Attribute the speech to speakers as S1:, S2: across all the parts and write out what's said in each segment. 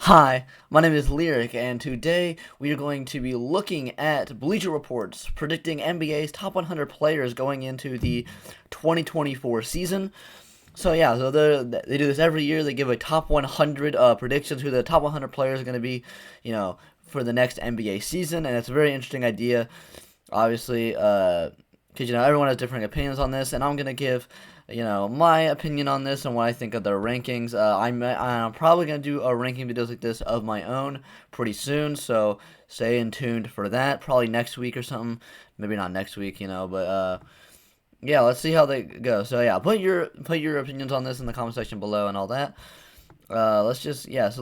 S1: Hi, my name is Lyric, and today we are going to be looking at Bleacher Reports predicting NBA's top 100 players going into the 2024 season. So they do this every year. They give a top 100 predictions who the top 100 players are going to be, for the next NBA season, and it's a very interesting idea. Obviously, because everyone has different opinions on this, and I'm gonna give my opinion on this and what I think of their rankings. I'm probably gonna do a ranking videos like this of my own pretty soon, so stay in tuned for that. Probably next week or something. Maybe not next week, but yeah, let's see how they go. So yeah, put your opinions on this in the comment section below and all that. Let's just get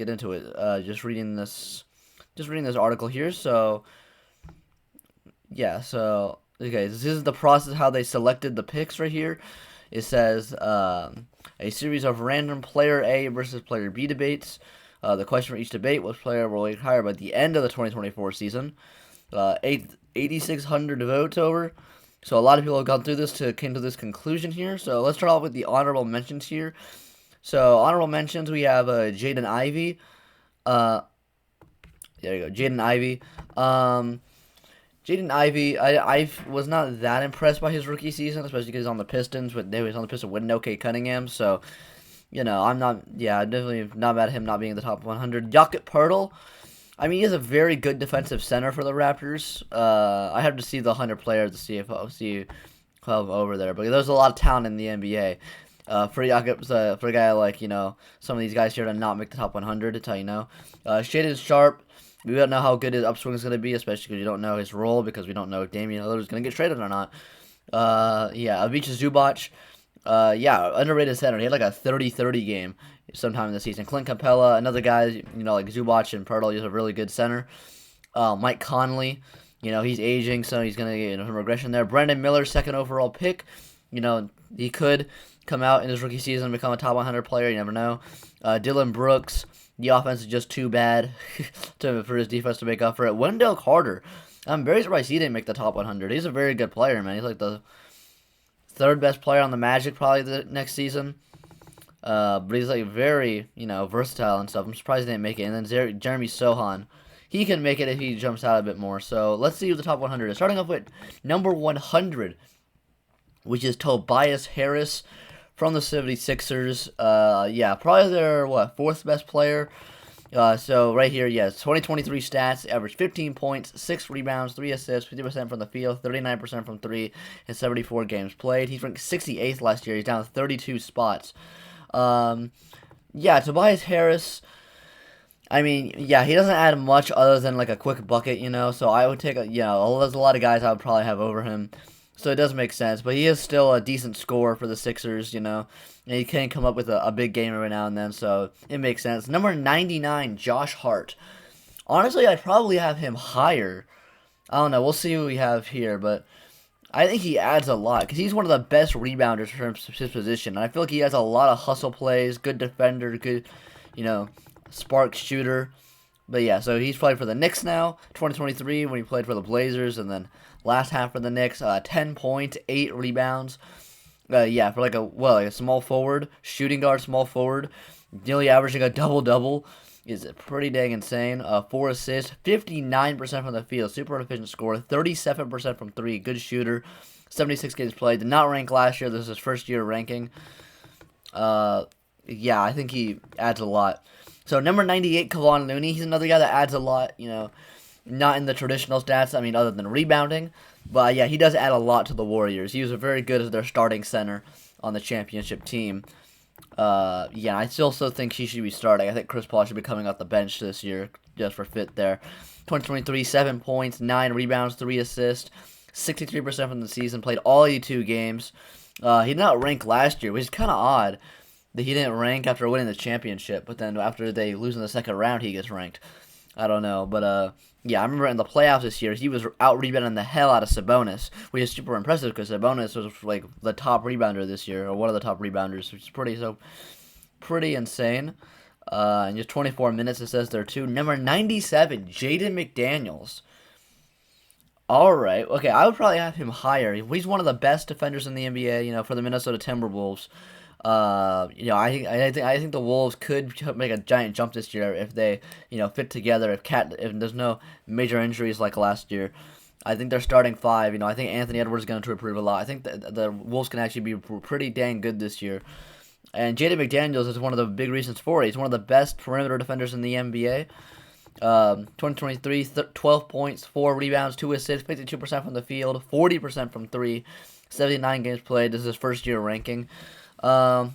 S1: into it. Just reading this article here. So yeah, so okay, this is the process how they selected the picks right here. It says a series of random player A versus player B debates. The question for each debate was player will rate higher by the end of the 2024 season. 8,600 votes over. So a lot of people have gone through this came to this conclusion here. So let's start off with the honorable mentions here. So honorable mentions we have Jaden Ivey. Uh, there you go, Jaden Ivey. Jaden Ivey, I was not that impressed by his rookie season, especially because he's on the Pistons. He was on the Pistons with no Kate Cunningham, so I'm definitely not mad at him not being in the top 100. Jakob Poeltl, I mean, he is a very good defensive center for the Raptors. I have to see the 100 players to see if I'll see over there, but there's a lot of talent in the NBA. For for a guy like some of these guys here to not make the top 100, it's how you know. Shaden Sharp. We don't know how good his upswing is going to be, especially because you don't know his role, because we don't know if Damian Lillard is going to get traded or not. Ivica Zubac. Underrated center. He had like a 30-30 game sometime in the season. Clint Capella, another guy, like Zubac and Poeltl, he's a really good center. Mike Conley, he's aging, so he's going to get some regression there. Brandon Miller, second overall pick. He could come out in his rookie season and become a top 100 player. You never know. Dylan Brooks. The offense is just too bad for his defense to make up for it. Wendell Carter. I'm very surprised he didn't make the top 100. He's a very good player, man. He's like the third best player on the Magic probably the next season. But he's like very, versatile and stuff. I'm surprised he didn't make it. And then Jeremy Sohan. He can make it if he jumps out a bit more. So let's see who the top 100 is. Starting off with number 100, which is Tobias Harris from the 76ers. Probably their, fourth best player. So right here, yes, 2023 stats, average 15 points, 6 rebounds, 3 assists, 50% from the field, 39% from 3 in 74 games played. He's ranked 68th last year. He's down 32 spots. Tobias Harris, I mean, he doesn't add much other than like a quick bucket, so I would take there's a lot of guys I would probably have over him. So it does make sense, but he is still a decent scorer for the Sixers, and he can come up with a big game every now and then, so it makes sense. Number 99, Josh Hart. Honestly, I'd probably have him higher. I don't know, we'll see who we have here, but I think he adds a lot, because he's one of the best rebounders for his position, and I feel like he has a lot of hustle plays, good defender, good, spark shooter. But yeah, so he's played for the Knicks now, 2023, when he played for the Blazers, and then last half for the Knicks, 10 points, 8 rebounds. For like a small forward, shooting guard, small forward, nearly averaging a double-double is pretty dang insane. 4 assists, 59% from the field, super efficient score, 37% from 3, good shooter, 76 games played, did not rank last year, this is his first year ranking. I think he adds a lot. So number 98, Kevon Looney, he's another guy that adds a lot, not in the traditional stats, I mean, other than rebounding. But he does add a lot to the Warriors. He was very good as their starting center on the championship team. I still think he should be starting. I think Chris Paul should be coming off the bench this year, just for fit there. 2023, 7 points, 9 rebounds, 3 assists, 63% from the season, played all 82 games. He did not rank last year, which is kind of odd that he didn't rank after winning the championship, but then after they lose in the second round, he gets ranked. I don't know, but I remember in the playoffs this year, he was out-rebounding the hell out of Sabonis, which is super impressive because Sabonis was like the top rebounder this year, or one of the top rebounders, which is pretty insane. In just 24 minutes, it says there too. Number 97, Jaden McDaniels. All right, okay, I would probably have him higher. He's one of the best defenders in the NBA, for the Minnesota Timberwolves. I think the Wolves could make a giant jump this year if they fit together. If there's no major injuries like last year. I think they're starting five. I think Anthony Edwards is going to improve a lot. I think the Wolves can actually be pretty dang good this year. And Jaden McDaniels is one of the big reasons for it. He's one of the best perimeter defenders in the NBA. 2023, 12 points, 4 rebounds, 2 assists, 52% from the field, 40% from 3, 79 games played. This is his first year ranking. I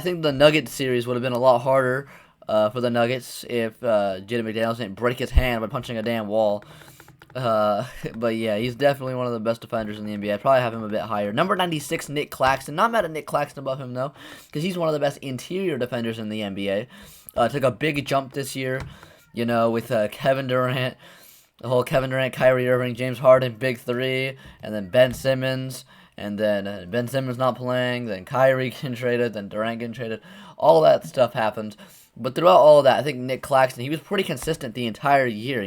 S1: think the Nuggets series would have been a lot harder for the Nuggets if Jaden McDaniels didn't break his hand by punching a damn wall. But yeah, he's definitely one of the best defenders in the NBA. I'd probably have him a bit higher. Number 96, Nick Claxton. Not mad at Nick Claxton above him, though, because he's one of the best interior defenders in the NBA. Took a big jump this year, with Kevin Durant, the whole Kevin Durant, Kyrie Irving, James Harden, big three, and then Ben Simmons, and then Ben Simmons not playing, then Kyrie getting traded, then Durant getting traded. All that stuff happened. But throughout all of that, I think Nick Claxton, he was pretty consistent the entire year,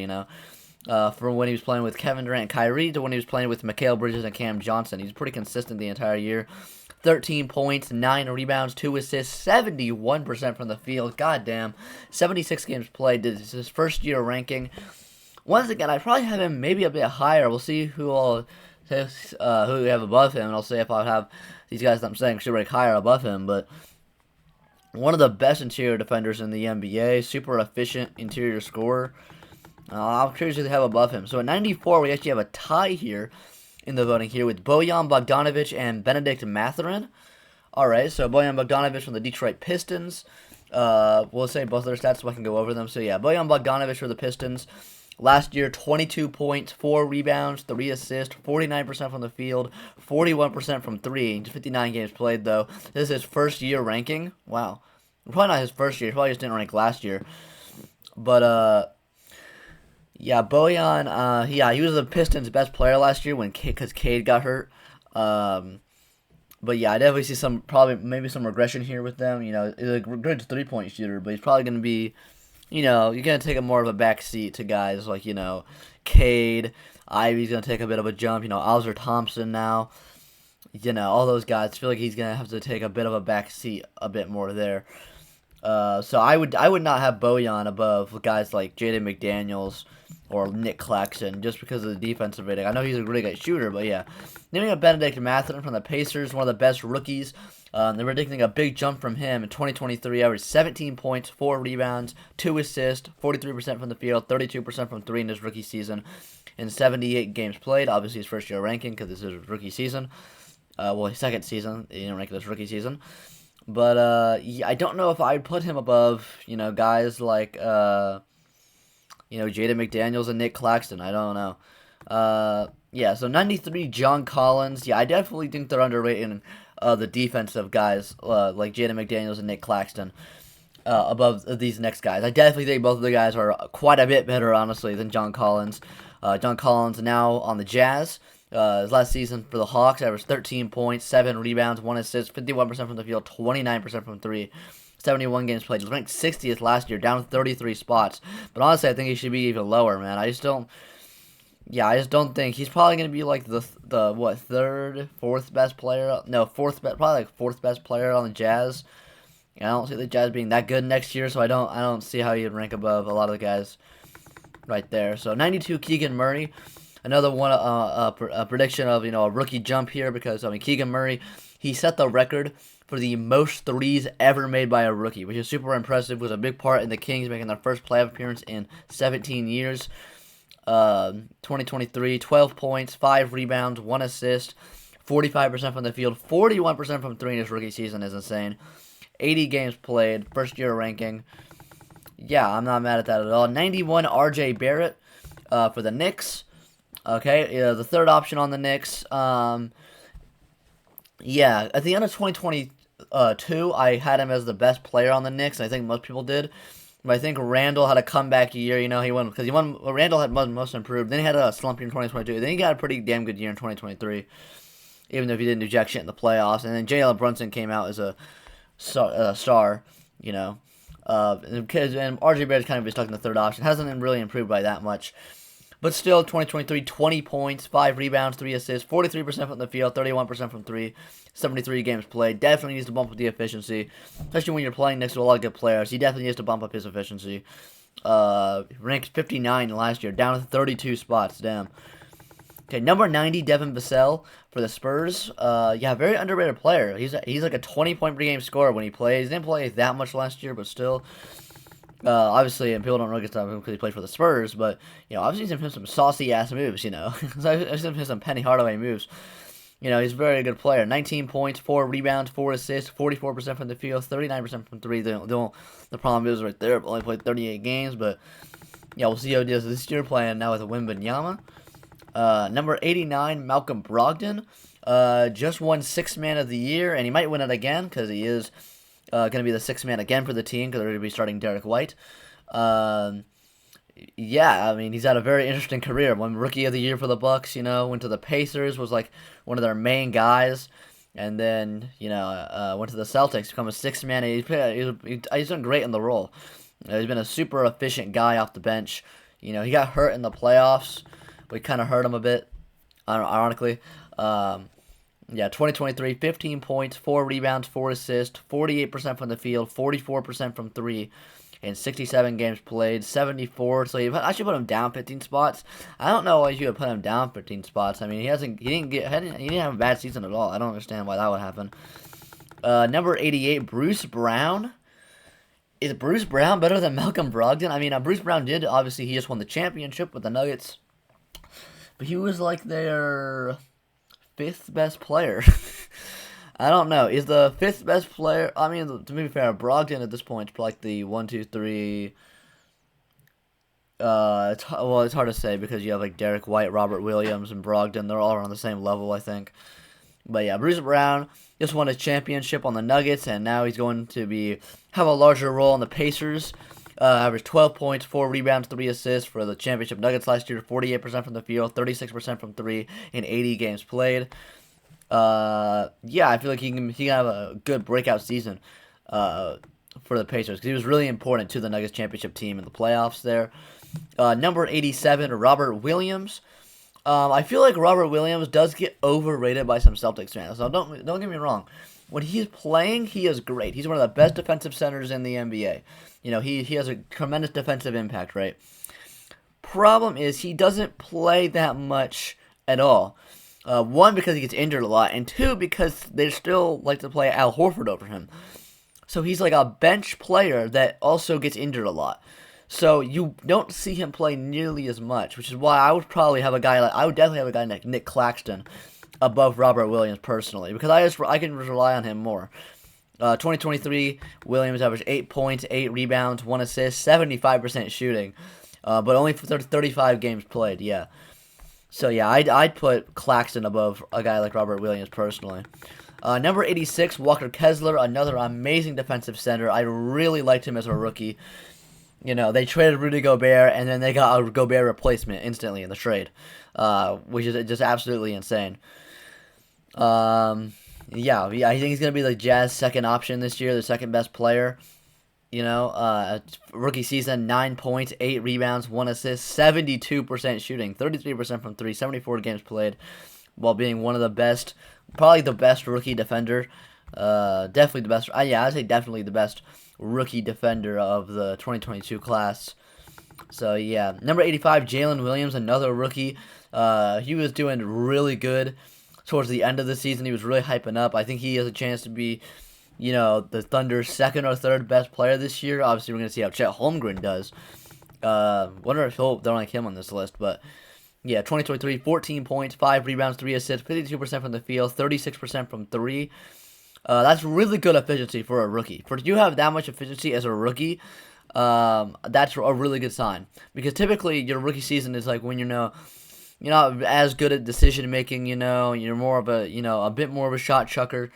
S1: from when he was playing with Kevin Durant and Kyrie to when he was playing with Mikal Bridges and Cam Johnson. He's pretty consistent the entire year. 13 points, 9 rebounds, 2 assists, 71% from the field. Goddamn. 76 games played. This is his first year ranking. Once again, I probably have him maybe a bit higher. We'll see who we have above him, and I'll say if I have these guys that I'm saying should rank higher above him. But one of the best interior defenders in the NBA, super efficient interior scorer. I'm curious who they have above him. So at 94, we actually have a tie here in the voting here with Bojan Bogdanovic and Benedict Mathurin. All right, so Bojan Bogdanovic from the Detroit Pistons. We'll say both of their stats so I can go over them. So yeah, Bojan Bogdanovic for the Pistons. Last year, 22 points, 4 rebounds, 3 assists, 49% from the field, 41% from 3. Just 59 games played, though. This is his first year ranking. Wow. Probably not his first year. He probably just didn't rank last year. But, yeah, Bojan, he was the Pistons' best player last year because Cade got hurt. But yeah, I definitely see maybe some regression here with them. He's a good 3-point shooter, but he's probably going to be, you're going to take more of a back seat to guys like, Cade. Ivy's going to take a bit of a jump. Alzer Thompson now. All those guys. I feel like he's going to have to take a bit of a back seat a bit more there. So I would not have Bojan above guys like Jaden McDaniels or Nick Claxton just because of the defensive rating. I know he's a really good shooter, but yeah. Naming a Benedict Mathurin from the Pacers, one of the best rookies. They're predicting a big jump from him in 2023. Averaged 17 points, 4 rebounds, 2 assists, 43% from the field, 32% from 3 in his rookie season, and 78 games played. Obviously his first year ranking because this is his rookie season. His second season. He didn't rank this rookie season. But I don't know if I'd put him above, guys like, Jaden McDaniels and Nick Claxton. I don't know. So 93, John Collins. Yeah, I definitely think they're underrated the defensive guys like Jaden McDaniels and Nick Claxton above these next guys. I definitely think both of the guys are quite a bit better, honestly, than John Collins. John Collins now on the Jazz. His last season for the Hawks, averaged 13 points, 7 rebounds, 1 assist, 51% from the field, 29% from 3, 71 games played. He was ranked 60th last year, down 33 spots. But honestly, I think he should be even lower, man. I just don't think he's probably going to be like the third, fourth best player. No, probably like fourth best player on the Jazz. And I don't see the Jazz being that good next year, so I don't see how he'd rank above a lot of the guys right there. So 92, Keegan Murray. Another one, a prediction of, a rookie jump here because, Keegan Murray, he set the record for the most threes ever made by a rookie, which is super impressive. Was a big part in the Kings making their first playoff appearance in 17 years. 2023, 12 points, 5 rebounds, 1 assist, 45% from the field, 41% from 3 in his rookie season is insane. 80 games played, first year ranking. Yeah, I'm not mad at that at all. 91, RJ Barrett for the Knicks. Okay, the third option on the Knicks. At the end of 2022, I had him as the best player on the Knicks. I think most people did. But I think Randall had a comeback year. Randall had most improved. Then he had a slump in 2022. Then he got a pretty damn good year in 2023, even though he didn't do jack shit in the playoffs. And then Jalen Brunson came out as a star, and RJ Barrett's kind of been stuck in the third option. Hasn't really improved by that much. But still, 2023, 20 points, 5 rebounds, 3 assists, 43% from the field, 31% from 3, 73 games played. Definitely needs to bump up the efficiency, especially when you're playing next to a lot of good players. He definitely needs to bump up his efficiency. Ranked 59 last year, down to 32 spots. Damn. Okay, number 90, Devin Vassell for the Spurs. Yeah, very underrated player. He's like a 20-point per game scorer when he plays. He didn't play that much last year, but still. Obviously, and people don't really get to him because he played for the Spurs, but, obviously he's him some saucy-ass moves, I've seen him some Penny Hardaway moves. He's a very good player. 19 points, 4 rebounds, 4 assists, 44% from the field, 39% from 3. The problem is right there, only played 38 games, but, yeah, we'll see how he does this year playing now with a Wembanyama. Number 89, Malcolm Brogdon. Just won 6th Man of the Year, and he might win it again because he is going to be the 6th man again for the team because they're going to be starting Derek White. Yeah, I mean, he's had a very interesting career. Won Rookie of the Year for the Bucks, went to the Pacers, was like one of their main guys, and then, went to the Celtics, become a 6th man. He's done great in the role. He's been a super efficient guy off the bench. He got hurt in the playoffs. We kind of hurt him a bit, ironically. Yeah, 2023, 15 points, 4 rebounds, 4 assists, 48% from the field, 44% from 3, and 67 games played, 74. So I should put him down 15 spots. I don't know why you would put him down 15 spots. I mean, he didn't have a bad season at all. I don't understand why that would happen. Number 88, Bruce Brown. Is Bruce Brown better than Malcolm Brogdon? I mean, Bruce Brown he just won the championship with the Nuggets, but he was like their 5th best player. I don't know. Is the 5th best player? I mean, to be fair, Brogdon at this point is like the 1, 2, 3. It's hard to say because you have like Derek White, Robert Williams, and Brogdon. They're all around the same level, I think. But yeah, Bruce Brown just won a championship on the Nuggets, and now he's going to have a larger role on the Pacers. Averaged 12 points, 4 rebounds, 3 assists for the championship Nuggets last year. 48% from the field, 36% from 3 in 80 games played. Yeah, I feel like he can have a good breakout season for the Pacers because he was really important to the Nuggets championship team in the playoffs there. Number 87, Robert Williams. I feel like Robert Williams does get overrated by some Celtics fans. So don't get me wrong. When he's playing, he is great. He's one of the best defensive centers in the NBA. He has a tremendous defensive impact, right? Problem is he doesn't play that much at all. 1, because he gets injured a lot, and 2, because they still like to play Al Horford over him. So he's like a bench player that also gets injured a lot. So you don't see him play nearly as much, which is why I would definitely have a guy like Nick Claxton above Robert Williams personally, because I can rely on him more. 2023, Williams averaged 8 points, 8 rebounds, 1 assist, 75% shooting, but only for 35 games played. Yeah, so yeah, I'd put Claxton above a guy like Robert Williams personally. Number 86, Walker Kessler, another amazing defensive center. I really liked him as a rookie. They traded Rudy Gobert, and then they got a Gobert replacement instantly in the trade, which is just absolutely insane. Yeah, I think he's going to be the Jazz second option this year, the second best player. Rookie season, 9 points, 8 rebounds, 1 assist, 72% shooting, 33% from 3, 74 games played, while being one of the best, probably the best rookie defender. Definitely the best. I'd say definitely the best rookie defender of the 2022 class. So yeah, number 85, Jalen Williams, another rookie. He was doing really good towards the end of the season. He was really hyping up. I think he has a chance to be, the Thunder's 2nd or 3rd best player this year. Obviously, we're going to see how Chet Holmgren does. Wonder if they'll rank him on this list. But yeah, 2023, 14 points, 5 rebounds, 3 assists, 52% from the field, 36% from 3. That's really good efficiency for a rookie. For you have that much efficiency as a rookie, that's a really good sign. Because typically your rookie season is like when you're not as good at decision making. You're more of a bit more of a shot chucker.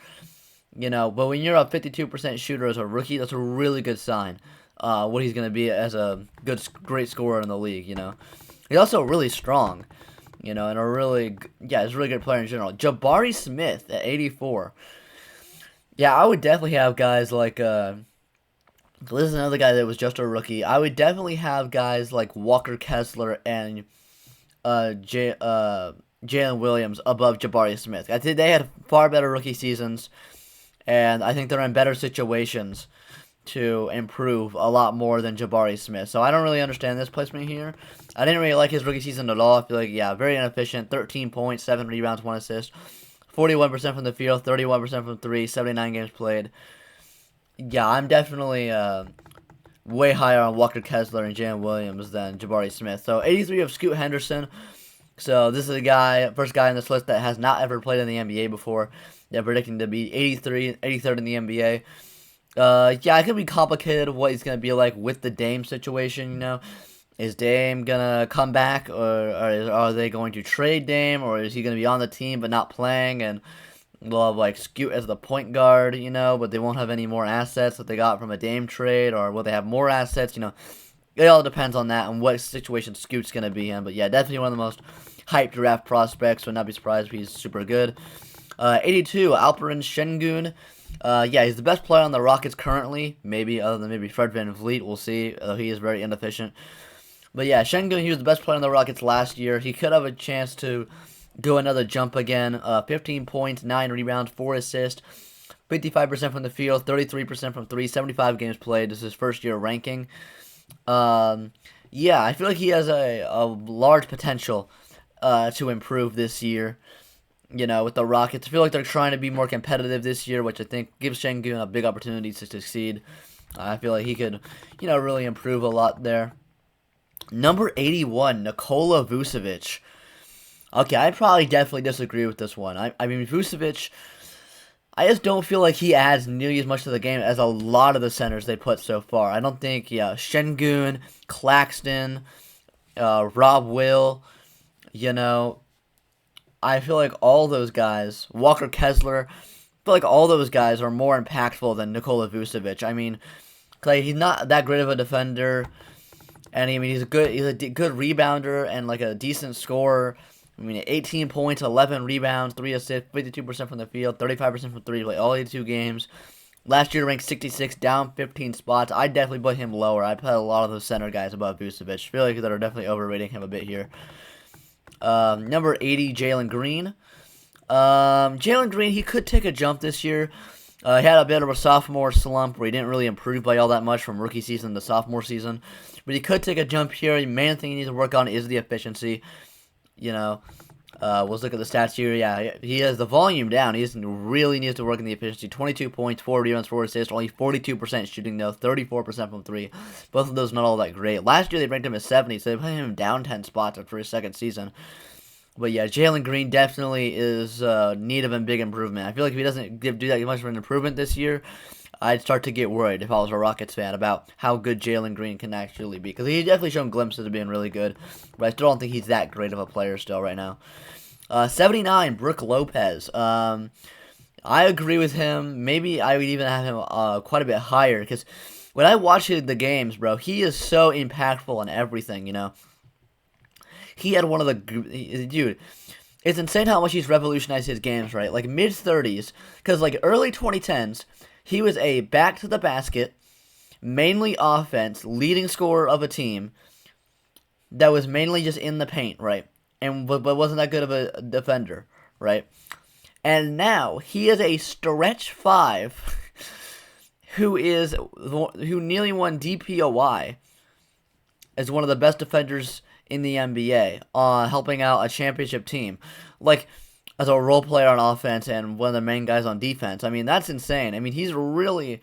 S1: But when you're a 52% shooter as a rookie, that's a really good sign. What he's gonna be as a great scorer in the league. He's also really strong. And he's a really good player in general. Jabari Smith at 84. Yeah, I would definitely have guys like, this is another guy that was just a rookie. I would definitely have guys like Walker Kessler and, Jalen Williams above Jabari Smith. I think they had far better rookie seasons, and I think they're in better situations to improve a lot more than Jabari Smith. So I don't really understand this placement here. I didn't really like his rookie season at all. I feel like, yeah, very inefficient. 13 points, 7 rebounds, 1 assist. 41% from the field, 31% from 3, 79 games played. Yeah, I'm definitely way higher on Walker Kessler and Jalen Williams than Jabari Smith. So 83 of Scoot Henderson. So this is a guy, first guy on this list that has not ever played in the NBA before. They're predicting to be 83rd in the NBA. Yeah, it could be complicated what he's going to be like with the Dame situation, you know. Is Dame going to come back, or are they going to trade Dame, or is he going to be on the team but not playing, and they'll have, like, Scoot as the point guard, you know, but they won't have any more assets that they got from a Dame trade, or will they have more assets, you know. It all depends on that and what situation Scoot's going to be in, but yeah, definitely one of the most hyped draft prospects. Would not be surprised if he's super good. 82, Alperen Şengün. Yeah, he's the best player on the Rockets currently. Maybe, other than maybe Fred VanVleet. We'll see. He is very inefficient. But yeah, Şengün, he was the best player on the Rockets last year. He could have a chance to go another jump again. 15 points, 9 rebounds, 4 assists. 55% from the field, 33% from 3, 75 games played. This is his first year ranking. Yeah, I feel like he has a large potential to improve this year. You know, with the Rockets, I feel like they're trying to be more competitive this year, which I think gives Şengün a big opportunity to succeed. I feel like he could, you know, really improve a lot there. Number 81, Nikola Vucevic. Okay, I probably definitely disagree with this one. I mean, Vucevic, I just don't feel like he adds nearly as much to the game as a lot of the centers they put so far. I don't think, yeah, Şengün, Claxton, Rob Will, you know, I feel like all those guys, Walker Kessler, I feel like all those guys are more impactful than Nikola Vucevic. I mean, like, he's not that great of a defender, and I mean he's a good rebounder and like a decent scorer. I mean, 18 points, 11 rebounds, 3 assists, 52% from the field, 35% from 3, like all 82 games. Last year ranked 66, down 15 spots. I definitely put him lower. I put a lot of those center guys above Vucevic. I feel like they're definitely overrating him a bit here. Number 80, Jalen Green. Jalen Green, he could take a jump this year. He had a bit of a sophomore slump where he didn't really improve by all that much from rookie season to sophomore season. But he could take a jump here. The main thing he needs to work on is the efficiency. You know, let's look at the stats here. Yeah, he has the volume down. He really needs to work on the efficiency. 22 points, 4 rebounds, 4 assists, only 42% shooting though, 34% from 3. Both of those not all that great. Last year they ranked him at 70, so they put him down 10 spots after his second season. But yeah, Jalen Green definitely is need of a big improvement. I feel like if he doesn't do that much of an improvement this year, I'd start to get worried if I was a Rockets fan about how good Jalen Green can actually be. Because he's definitely shown glimpses of being really good, but I still don't think he's that great of a player still right now. 79, Brook Lopez. I agree with him. Maybe I would even have him quite a bit higher. Because when I watch the games, bro, he is so impactful on everything, you know. He had one of the... Dude, it's insane how much he's revolutionized his games, right? Like, mid-30s. Because, like, early 2010s, he was a back-to-the-basket, mainly offense, leading scorer of a team that was mainly just in the paint, right? But wasn't that good of a defender, right? And now, he is a stretch 5 who nearly won DPOY as one of the best defenders in the NBA, helping out a championship team, like as a role player on offense and one of the main guys on defense. I mean, that's insane. I mean, he's really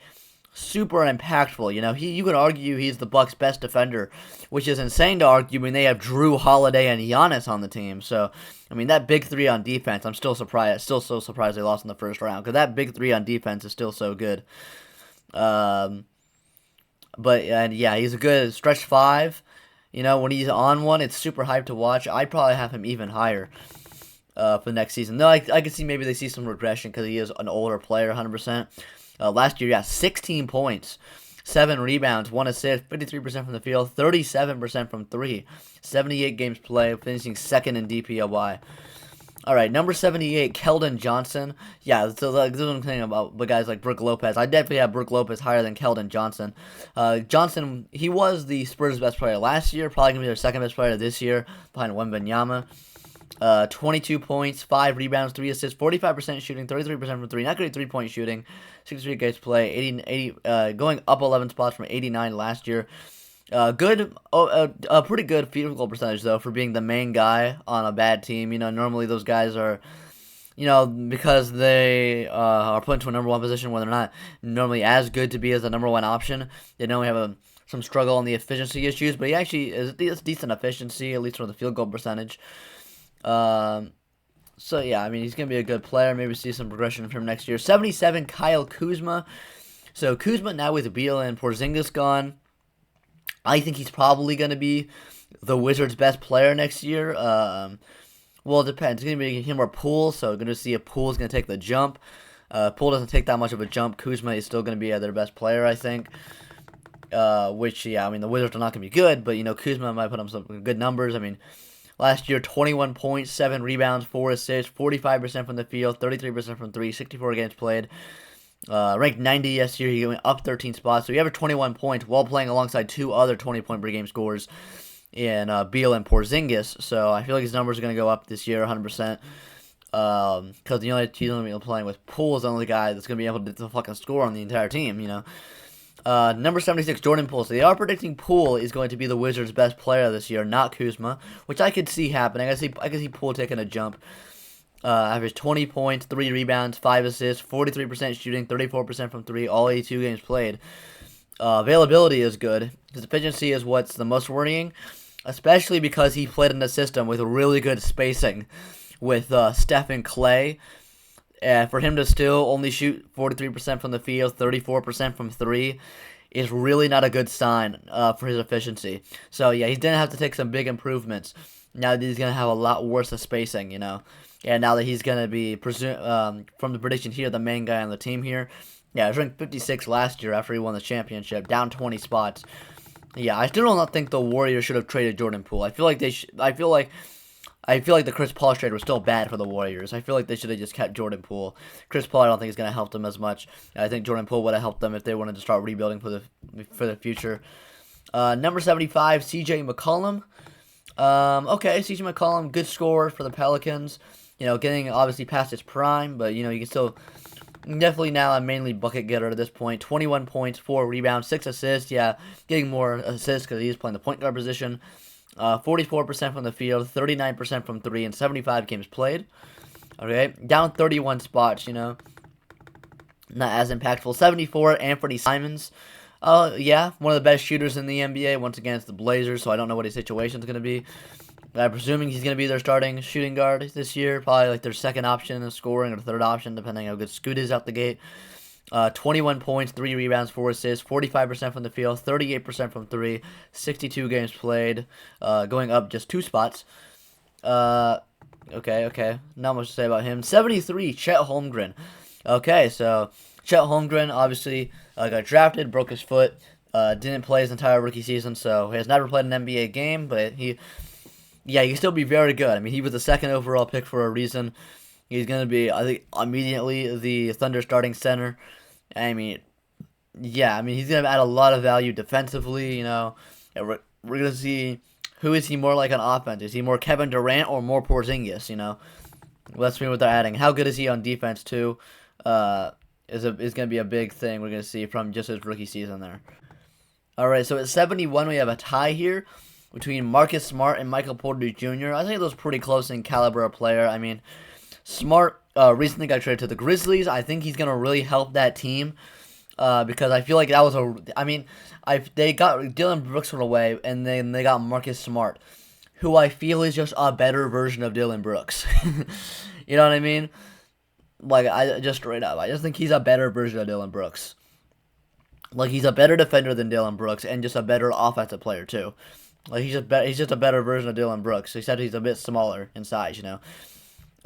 S1: super impactful. You know, you could argue he's the Bucks' best defender, which is insane to argue when they have Drew Holiday and Giannis on the team. So, I mean, that big three on defense, I'm still surprised. Still so surprised they lost in the first round because that big three on defense is still so good. But yeah, he's a good stretch 5. You know, when he's on one, it's super hyped to watch. I'd probably have him even higher for the next season. No, I can see maybe they see some regression because he is an older player, 100%. Last year, yeah, 16 points, 7 rebounds, 1 assist, 53% from the field, 37% from 3, 78 games played, finishing second in DPOY. All right, number 78, Keldon Johnson. Yeah, so this is what I'm saying about the guys like Brook Lopez. I definitely have Brook Lopez higher than Keldon Johnson. Johnson, he was the Spurs' best player last year, probably going to be their second best player this year, behind Wembanyama. 22 points, 5 rebounds, 3 assists, 45% shooting, 33% from 3. Not great 3-point shooting, 63 games play, 80, going up 11 spots from 89 last year. A pretty good field goal percentage, though, for being the main guy on a bad team. You know, normally those guys are, you know, because they are put into a number one position where they're not normally as good to be as the number one option. They normally have some struggle on the efficiency issues, but he actually is decent efficiency, at least for the field goal percentage. So yeah, I mean, he's gonna be a good player. Maybe see some progression from him next year. 77, Kyle Kuzma. So Kuzma now with Beal and Porzingis gone, I think he's probably gonna be the Wizards' best player next year. Well, it depends. It's gonna be him or Poole. So we're gonna see if Poole's gonna take the jump. Poole doesn't take that much of a jump. Kuzma is still gonna be their best player, I think. Which, yeah, I mean, the Wizards are not gonna be good, but you know, Kuzma might put up some good numbers. I mean, last year, 21 points, 7 rebounds, 4 assists, 45% from the field, 33% from 3, 64 games played. Ranked 90 this year, he went up 13 spots. So he averaged 21 points while playing alongside 2 other 20-point per game scorers in Beal and Porzingis. So I feel like his numbers are going to go up this year 100%. Because he's only going to be playing with Poole is the only guy that's going to be able to fucking score on the entire team, you know. Number 76, Jordan Poole. So they are predicting Poole is going to be the Wizards' best player this year, not Kuzma, which I could see happening. I could see Poole taking a jump. Averaged 20 points, 3 rebounds, 5 assists, 43% shooting, 34% from 3, all 82 games played. Availability is good. His efficiency is what's the most worrying, especially because he played in a system with really good spacing with Steph and Clay. For him to still only shoot 43% from the field, 34% from 3, is really not a good sign for his efficiency. So, yeah, he's going to have to take some big improvements now that he's going to have a lot worse of spacing, you know. And now that he's going to be, from the prediction here, the main guy on the team here. Yeah, he was ranked 56 last year after he won the championship, down 20 spots. Yeah, I still don't think the Warriors should have traded Jordan Poole. I feel like I feel like the Chris Paul trade was still bad for the Warriors. I feel like they should have just kept Jordan Poole. Chris Paul, I don't think is going to help them as much. I think Jordan Poole would have helped them if they wanted to start rebuilding for the future. Number 75, C.J. McCollum. Okay, C.J. McCollum, good scorer for the Pelicans. You know, getting obviously past his prime, but you know, you can still definitely now a mainly bucket getter at this point. 21 points, 4 rebounds, 6 assists. Yeah, getting more assists because he's playing the point guard position. 44% from the field, 39% from 3, and 75 games played. Okay, down 31 spots, you know. Not as impactful. 74, Anthony Simons. Yeah, one of the best shooters in the NBA. Once again, it's the Blazers, so I don't know what his situation is going to be. I'm presuming he's going to be their starting shooting guard this year. Probably like their second option in scoring or third option, depending on how good Scoot is out the gate. 21 points, 3 rebounds, 4 assists, 45% from the field, 38% from 3, 62 games played, going up just 2 spots. Okay. Not much to say about him. 73, Chet Holmgren. Okay, so Chet Holmgren obviously got drafted, broke his foot, didn't play his entire rookie season, so he has never played an NBA game, but he can still be very good. I mean, he was the second overall pick for a reason. He's going to be, I think, immediately the Thunder starting center. I mean, yeah, he's going to add a lot of value defensively, you know. And we're going to see who is he more like on offense. Is he more Kevin Durant or more Porzingis, you know? Let's see what they're adding. How good is he on defense, too? Is going to be a big thing we're going to see from just his rookie season there. All right, so at 71, we have a tie here between Marcus Smart and Michael Porter Jr. I think those pretty close in caliber of player. I mean, Smart recently got traded to the Grizzlies. I think he's going to really help that team because I feel like that was they got Dillon Brooks away, and then they got Marcus Smart, who I feel is just a better version of Dillon Brooks. You know what I mean? Like, I just think he's a better version of Dillon Brooks. Like, he's a better defender than Dillon Brooks and just a better offensive player, too. Like, he's just a better version of Dillon Brooks, except he's a bit smaller in size, you know.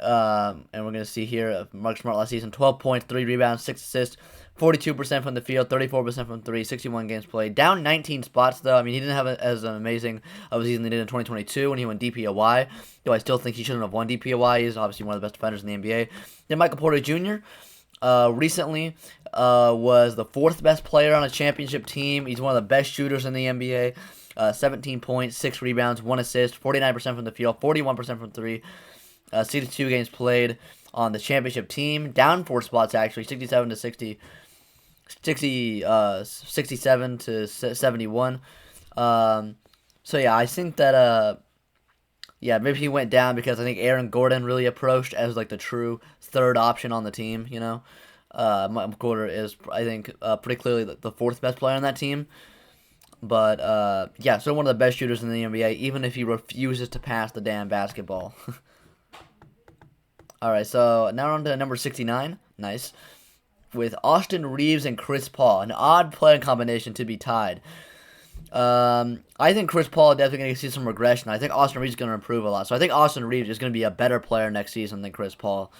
S1: And we're going to see here Marcus Smart last season, 12 points, 3 rebounds, 6 assists, 42% from the field, 34% from three, 61 games played. Down 19 spots, though. I mean, he didn't have as an amazing of a season he did in 2022 when he won DPOY, though I still think he shouldn't have won DPOY. He's obviously one of the best defenders in the NBA. Then Michael Porter Jr. Recently was the fourth best player on a championship team. He's one of the best shooters in the NBA. 17 points, 6 rebounds, 1 assist, 49% from the field, 41% from three. 62 games played on the championship team. Down 4 spots, actually, 67 to 67 to 71. So yeah, I think that yeah, maybe he went down because I think Aaron Gordon really approached as like the true third option on the team. Michael Porter is, I think, pretty clearly the fourth best player on that team. But yeah, so one of the best shooters in the NBA, even if he refuses to pass the damn basketball. All right, so now we're on to number 69. Nice. With Austin Reeves and Chris Paul, an odd player combination to be tied. I think Chris Paul is definitely going to see some regression. I think Austin Reeves is going to improve a lot. So I think Austin Reeves is going to be a better player next season than Chris Paul.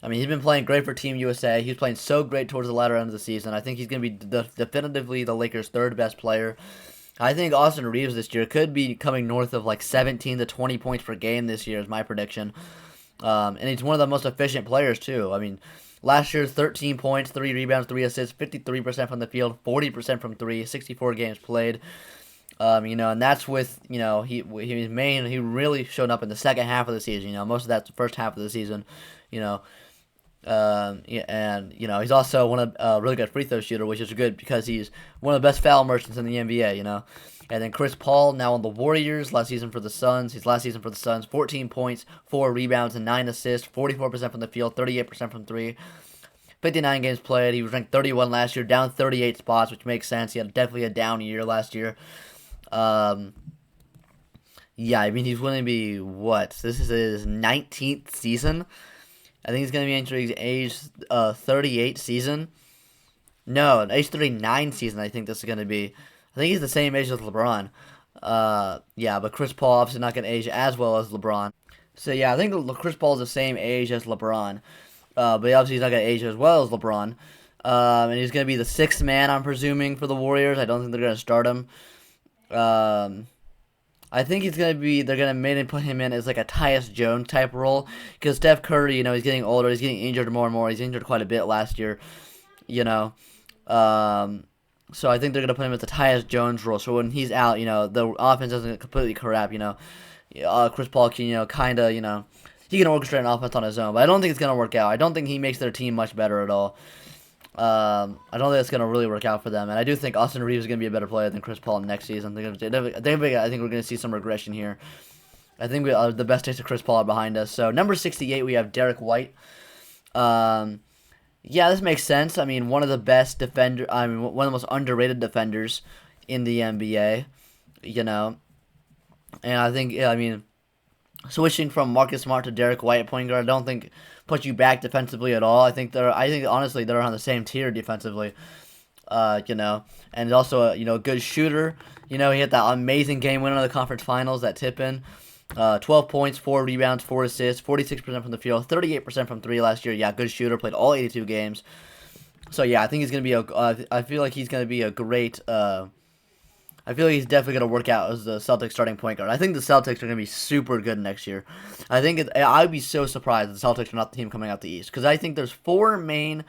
S1: I mean, he's been playing great for Team USA. He's playing so great towards the latter end of the season. I think he's going to be definitively the Lakers' third best player. I think Austin Reeves this year could be coming north of like 17 to 20 points per game this year is my prediction. And he's one of the most efficient players too. I mean, last year, 13 points, 3 rebounds, 3 assists, 53% from the field, 40% from 3, 64 games played. And that's with, he really showed up in the second half of the season. Most of that's the first half of the season. He's also one of a really good free throw shooter, which is good because he's one of the best foul merchants in the NBA. And then Chris Paul, now on the Warriors, last season for the Suns. 14 points, 4 rebounds, and 9 assists, 44% from the field, 38% from 3. 59 games played. He was ranked 31 last year, down 38 spots, which makes sense. He had definitely a down year last year. Yeah, I mean, he's going to be, this is his 19th season. I think he's going to be entering his age 38 season. No, an age 39 season, I think this is going to be. I think he's the same age as LeBron. Yeah, but Chris Paul obviously not going to age as well as LeBron. So, yeah, I think Chris Paul is the same age as LeBron. But obviously he's not going to age as well as LeBron. And he's going to be the 6th man, I'm presuming, for the Warriors. I don't think they're going to start him. I think they're going to mainly put him in as like a Tyus Jones type role. Because Steph Curry, he's getting older. He's getting injured more and more. He's injured quite a bit last year, So I think they're going to put him as the Tyus Jones role. So when he's out, the offense doesn't completely corrupt, Chris Paul can, kind of, he can orchestrate an offense on his own. But I don't think it's going to work out. I don't think he makes their team much better at all. I don't think it's going to really work out for them. And I do think Austin Reeves is going to be a better player than Chris Paul next season. I think we're going to see some regression here. I think the best days of Chris Paul are behind us. So, number 68, we have Derek White. Yeah, this makes sense. I mean, one of the best one of the most underrated defenders in the NBA, And I think, switching from Marcus Smart to Derek White at point guard, I don't think puts you back defensively at all. I think honestly they're on the same tier defensively. And also a good shooter. He had that amazing game winner in the conference finals, that tip-in. 12 points, 4 rebounds, 4 assists, 46% from the field, 38% from 3 last year. Yeah, good shooter, played all 82 games. So yeah, I think he's going to be I feel like he's going to be a great I feel like he's definitely going to work out as the Celtics starting point guard. I think the Celtics are going to be super good next year. I'd be so surprised if the Celtics are not the team coming out the East, because I think there's 4 main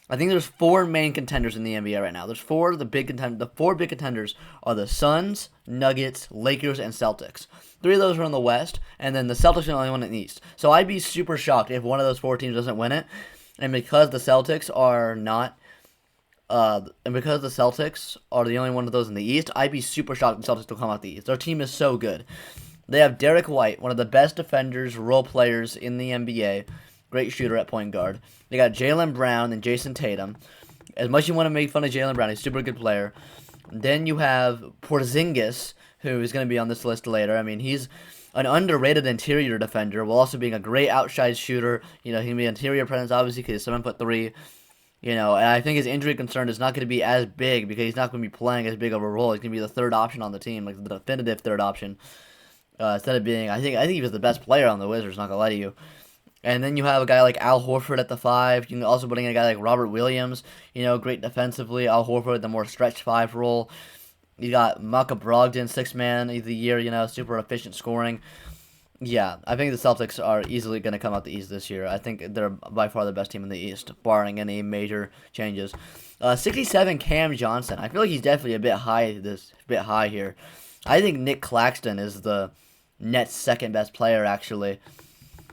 S1: contenders in the NBA right now. The 4 big contenders are the Suns, Nuggets, Lakers, and Celtics. 3 of those are in the West, and then the Celtics are the only one in the East. So I'd be super shocked if one of those 4 teams doesn't win it. And because the Celtics are the only one of those in the East, I'd be super shocked if the Celtics will come out the East. Their team is so good. They have Derek White, one of the best defenders, role players in the NBA. Great shooter at point guard. They got Jaylen Brown and Jason Tatum. As much as you want to make fun of Jaylen Brown, he's a super good player. Then you have Porzingis, who is going to be on this list later. I mean, he's an underrated interior defender, while also being a great outside shooter. He can be interior presence, obviously, because he's 7'3". And I think his injury concern is not going to be as big because he's not going to be playing as big of a role. He's going to be the third option on the team, like the definitive third option. Instead of being, I think he was the best player on the Wizards, not going to lie to you. And then you have a guy like Al Horford at the 5. You can also put in a guy like Robert Williams, great defensively. Al Horford, the more stretch 5 role. You got Malcolm Brogdon, 6-man of the year, super efficient scoring. Yeah, I think the Celtics are easily going to come out the East this year. I think they're by far the best team in the East, barring any major changes. 67, Cam Johnson. I feel like he's definitely a bit high here. I think Nick Claxton is the Nets' second best player, actually,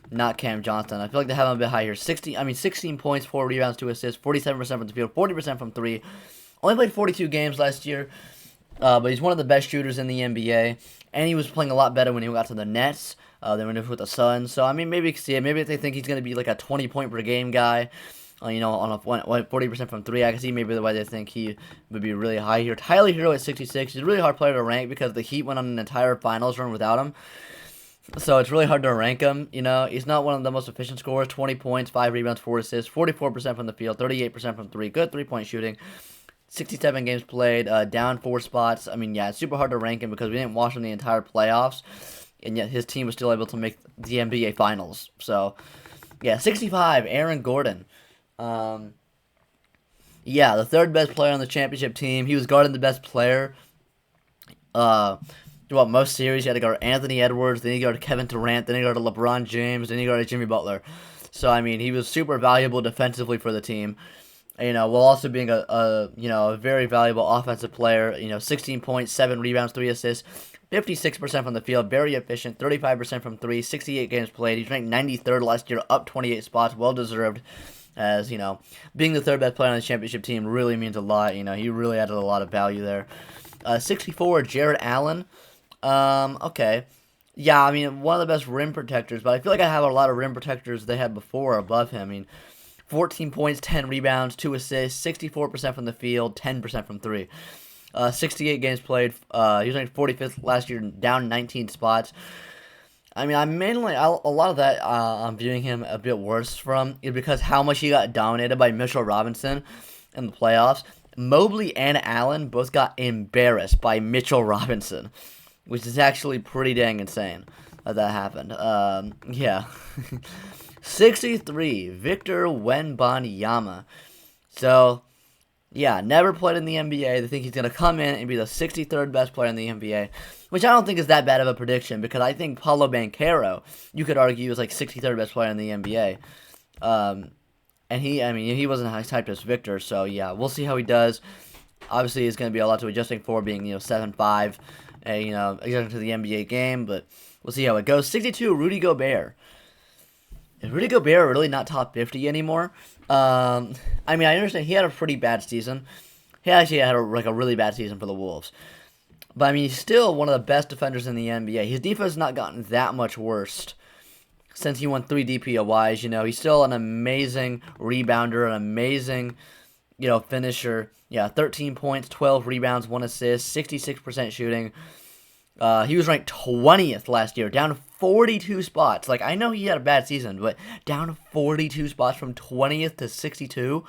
S1: not Cam Johnson. I feel like they have him a bit high here. 16 points, 4 rebounds, 2 assists, 47% from the field, 40% from 3. Only played 42 games last year, but he's one of the best shooters in the NBA, and he was playing a lot better when he got to the Nets than when he was with the Suns. So, maybe you can see it. Maybe if they think he's going to be like a 20-point per game guy, on a 40% from 3, I can see maybe the way they think he would be really high here. Tyler Hero at 66. He's a really hard player to rank because the Heat went on an entire finals run without him. So it's really hard to rank him. He's not one of the most efficient scorers. 20 points, 5 rebounds, 4 assists, 44% from the field, 38% from 3. Good 3-point shooting. 67 games played, down 4 spots. It's super hard to rank him because we didn't watch him the entire playoffs, and yet his team was still able to make the NBA Finals. So, 65, Aaron Gordon. The third best player on the championship team. He was guarding the best player. Throughout most series, he had to guard Anthony Edwards, then he guarded Kevin Durant, then he guarded LeBron James, then he guarded Jimmy Butler. So, he was super valuable defensively for the team. While also being a very valuable offensive player. 16 points, 7 rebounds, 3 assists, 56% from the field, very efficient, 35% from 3, 68 games played. He's ranked 93rd last year, up 28 spots, well deserved. As being the third best player on the championship team really means a lot. He really added a lot of value there. 64, Jared Allen. Okay. Yeah, one of the best rim protectors, but I feel like I have a lot of rim protectors they had before above him. 14 points, 10 rebounds, 2 assists, 64% from the field, 10% from 3. 68 games played. He was ranked 45th last year, down 19 spots. I'm mainly, a lot of that I'm viewing him a bit worse from is because how much he got dominated by Mitchell Robinson in the playoffs. Mobley and Allen both got embarrassed by Mitchell Robinson, which is actually pretty dang insane that happened. 63, Victor Wembanyama. So, never played in the NBA. They think he's going to come in and be the 63rd best player in the NBA, which I don't think is that bad of a prediction because I think Paulo Banchero, you could argue, is like 63rd best player in the NBA. And he wasn't as hyped as Victor, so we'll see how he does. Obviously, it's going to be a lot to adjusting for being, 7'5", adjusting to the NBA game, but we'll see how it goes. 62, Rudy Gobert. Is Rudy Gobert really not top 50 anymore? I understand he had a pretty bad season. He actually had a really bad season for the Wolves. But, he's still one of the best defenders in the NBA. His defense has not gotten that much worse since he won 3 DPOYs. He's still an amazing rebounder, an amazing, finisher. 13 points, 12 rebounds, 1 assist, 66% shooting. He was ranked 20th last year, down 42 spots. I know he had a bad season, but down 42 spots from 20th to 62.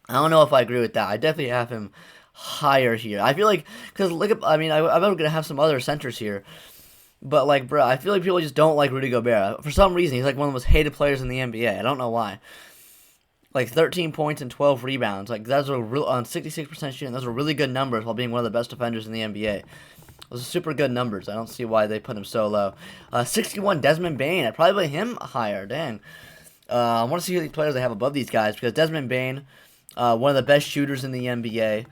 S1: I don't know if I agree with that. I definitely have him higher here. I feel like, because look at, I'm going to have some other centers here. But, I feel like people just don't like Rudy Gobert. For some reason, he's one of the most hated players in the NBA. I don't know why. 13 points and 12 rebounds. That's on 66% shooting. Those are really good numbers while being one of the best defenders in the NBA. Those are super good numbers. I don't see why they put him so low. 61, Desmond Bane. I'd probably put him higher. Dang. I want to see who these players they have above these guys because Desmond Bane, one of the best shooters in the NBA.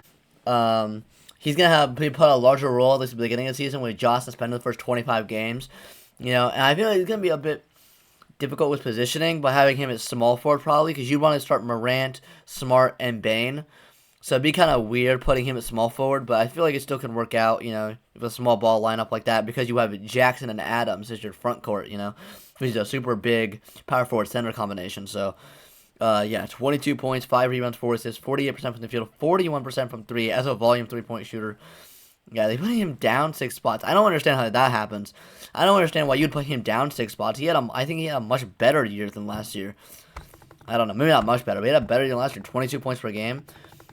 S1: He's going to be put a larger role at least at the beginning of the season with Josh suspended the first 25 games. And I feel like it's going to be a bit difficult with positioning by having him at small forward probably because you'd want to start Morant, Smart, and Bane. So it'd be kind of weird putting him at small forward, but I feel like it still can work out, with a small ball lineup like that because you have Jackson and Adams as your front court, He's a super big power forward center combination. So, 22 points, 5 rebounds, 4 assists, 48% from the field, 41% from 3 as a volume 3-point shooter. Yeah, they put him down 6 spots. I don't understand how that happens. I don't understand why you'd put him down 6 spots. I think he had a much better year than last year. I don't know, maybe not much better, but he had a better year than last year, 22 points per game.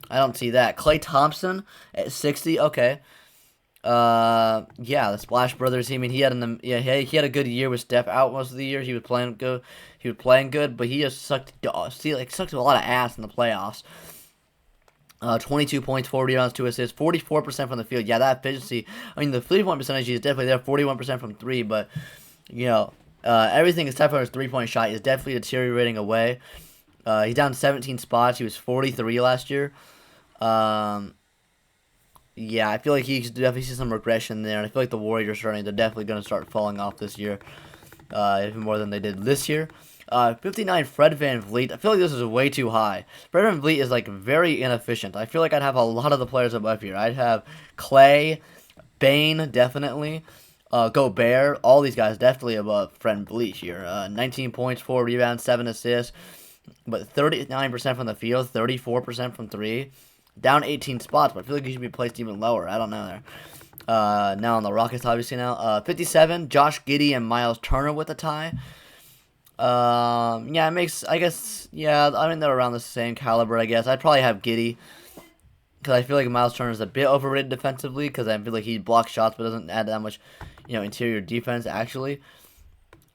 S1: I don't see that. Klay Thompson at 60, okay. Yeah, the Splash Brothers. I mean, he had a good year with Steph out most of the year. He was playing good. He was playing good, but he just sucked a lot of ass in the playoffs. 22 points, 4 rebounds, 2 assists, 44% from the field. Yeah, that efficiency. I mean, the 3-point percentage is definitely there, 41% from 3, but, everything except for his 3-point shot is definitely deteriorating away. He's down 17 spots. He was 43 last year. Yeah, I feel like he could definitely see some regression there, and I feel like the Warriors they're definitely going to start falling off this year, even more than they did this year. 59, Fred VanVleet. I feel like this is way too high. Fred VanVleet is, like, very inefficient. I feel like I'd have a lot of the players above here. I'd have Clay, Bane, definitely. Gobert, all these guys definitely above Fred VanVleet here. 19 points, 4 rebounds, 7 assists, but 39% from the field, 34% from 3. Down 18 spots, but I feel like he should be placed even lower. I don't know there. Now on the Rockets, obviously now. 57, Josh Giddey and Miles Turner with a tie. Yeah, it makes, I guess, yeah, I mean, they're around the same caliber, I guess. I'd probably have Giddey, because I feel like Miles Turner is a bit overrated defensively, because I feel like he blocks shots, but doesn't add that much, interior defense, actually,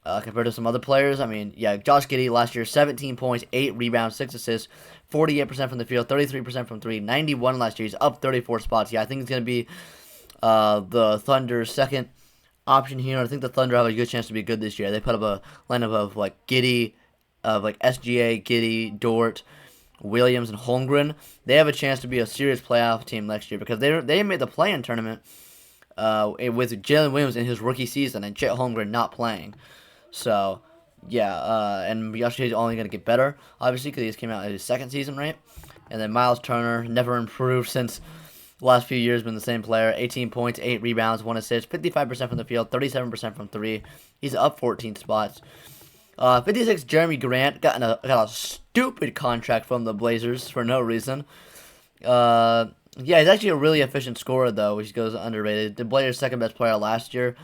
S1: compared to some other players. I mean, yeah, Josh Giddey last year, 17 points, 8 rebounds, 6 assists, 48% from the field, 33% from 3, 91 last year. He's up 34 spots. Yeah, I think it's going to be the Thunder's second option here. I think the Thunder have a good chance to be good this year. They put up a lineup of like Giddey, SGA, Giddey, Dort, Williams, and Holmgren. They have a chance to be a serious playoff team next year because they made the play-in tournament with Jalen Williams in his rookie season and Chet Holmgren not playing. So, yeah, and Yoshi's only going to get better, obviously, because he just came out in his second season, right? And then Miles Turner never improved since the last few years, been the same player. 18 points, 8 rebounds, 1 assist, 55% from the field, 37% from 3. He's up 14 spots. 56, Jeremy Grant got a stupid contract from the Blazers for no reason. Yeah, he's actually a really efficient scorer, though, which goes underrated. The Blazers' second best player last year.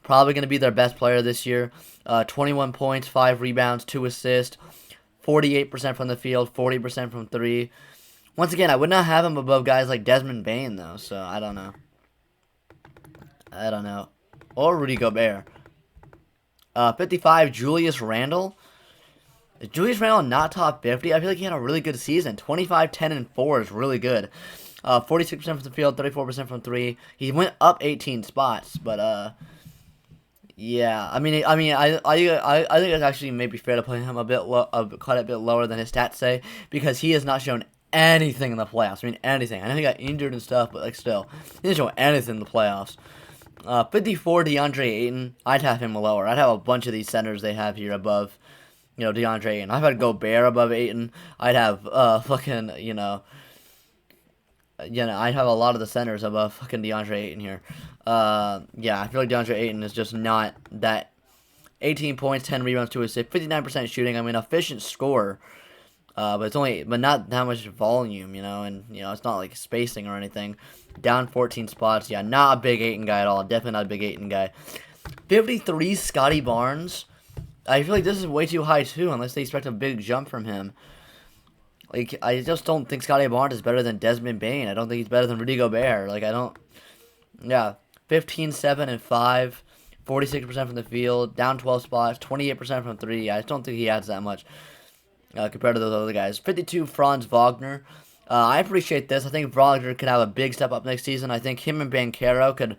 S1: Probably going to be their best player this year. 21 points, 5 rebounds, 2 assists, 48% from the field, 40% from 3. Once again, I would not have him above guys like Desmond Bane, though, so I don't know. Or Rudy Gobert. 55, Julius Randle. Is Julius Randle not top 50? I feel like he had a really good season. 25, 10, and 4 is really good. 46% from the field, 34% from 3. He went up 18 spots, but yeah, I think it's actually maybe fair to put him quite a bit lower than his stats say, because he has not shown anything in the playoffs. I mean, anything. I know he got injured and stuff, but like still, he didn't show anything in the playoffs. 54, DeAndre Ayton. I'd have him lower. I'd have a bunch of these centers they have here above, DeAndre Ayton. I've had Gobert above Ayton. I'd have I'd have a lot of the centers above fucking DeAndre Ayton here. Yeah, I feel like DeAndre Ayton is just not that. 18 points, 10 rebounds, 2 assists, 59% shooting. I mean, efficient scorer. But not that much volume, and it's not like spacing or anything. Down 14 spots. Yeah, not a big Ayton guy at all. Definitely not a big Ayton guy. 53, Scotty Barnes. I feel like this is way too high too, unless they expect a big jump from him. Like, I just don't think Scotty Barnes is better than Desmond Bane. I don't think he's better than Rudy Gobert. Yeah, 15, 7, and 5. 46% from the field. Down 12 spots. 28% from 3. I just don't think he adds that much compared to those other guys. 52, Franz Wagner. I appreciate this. I think Wagner could have a big step up next season. I think him and Banchero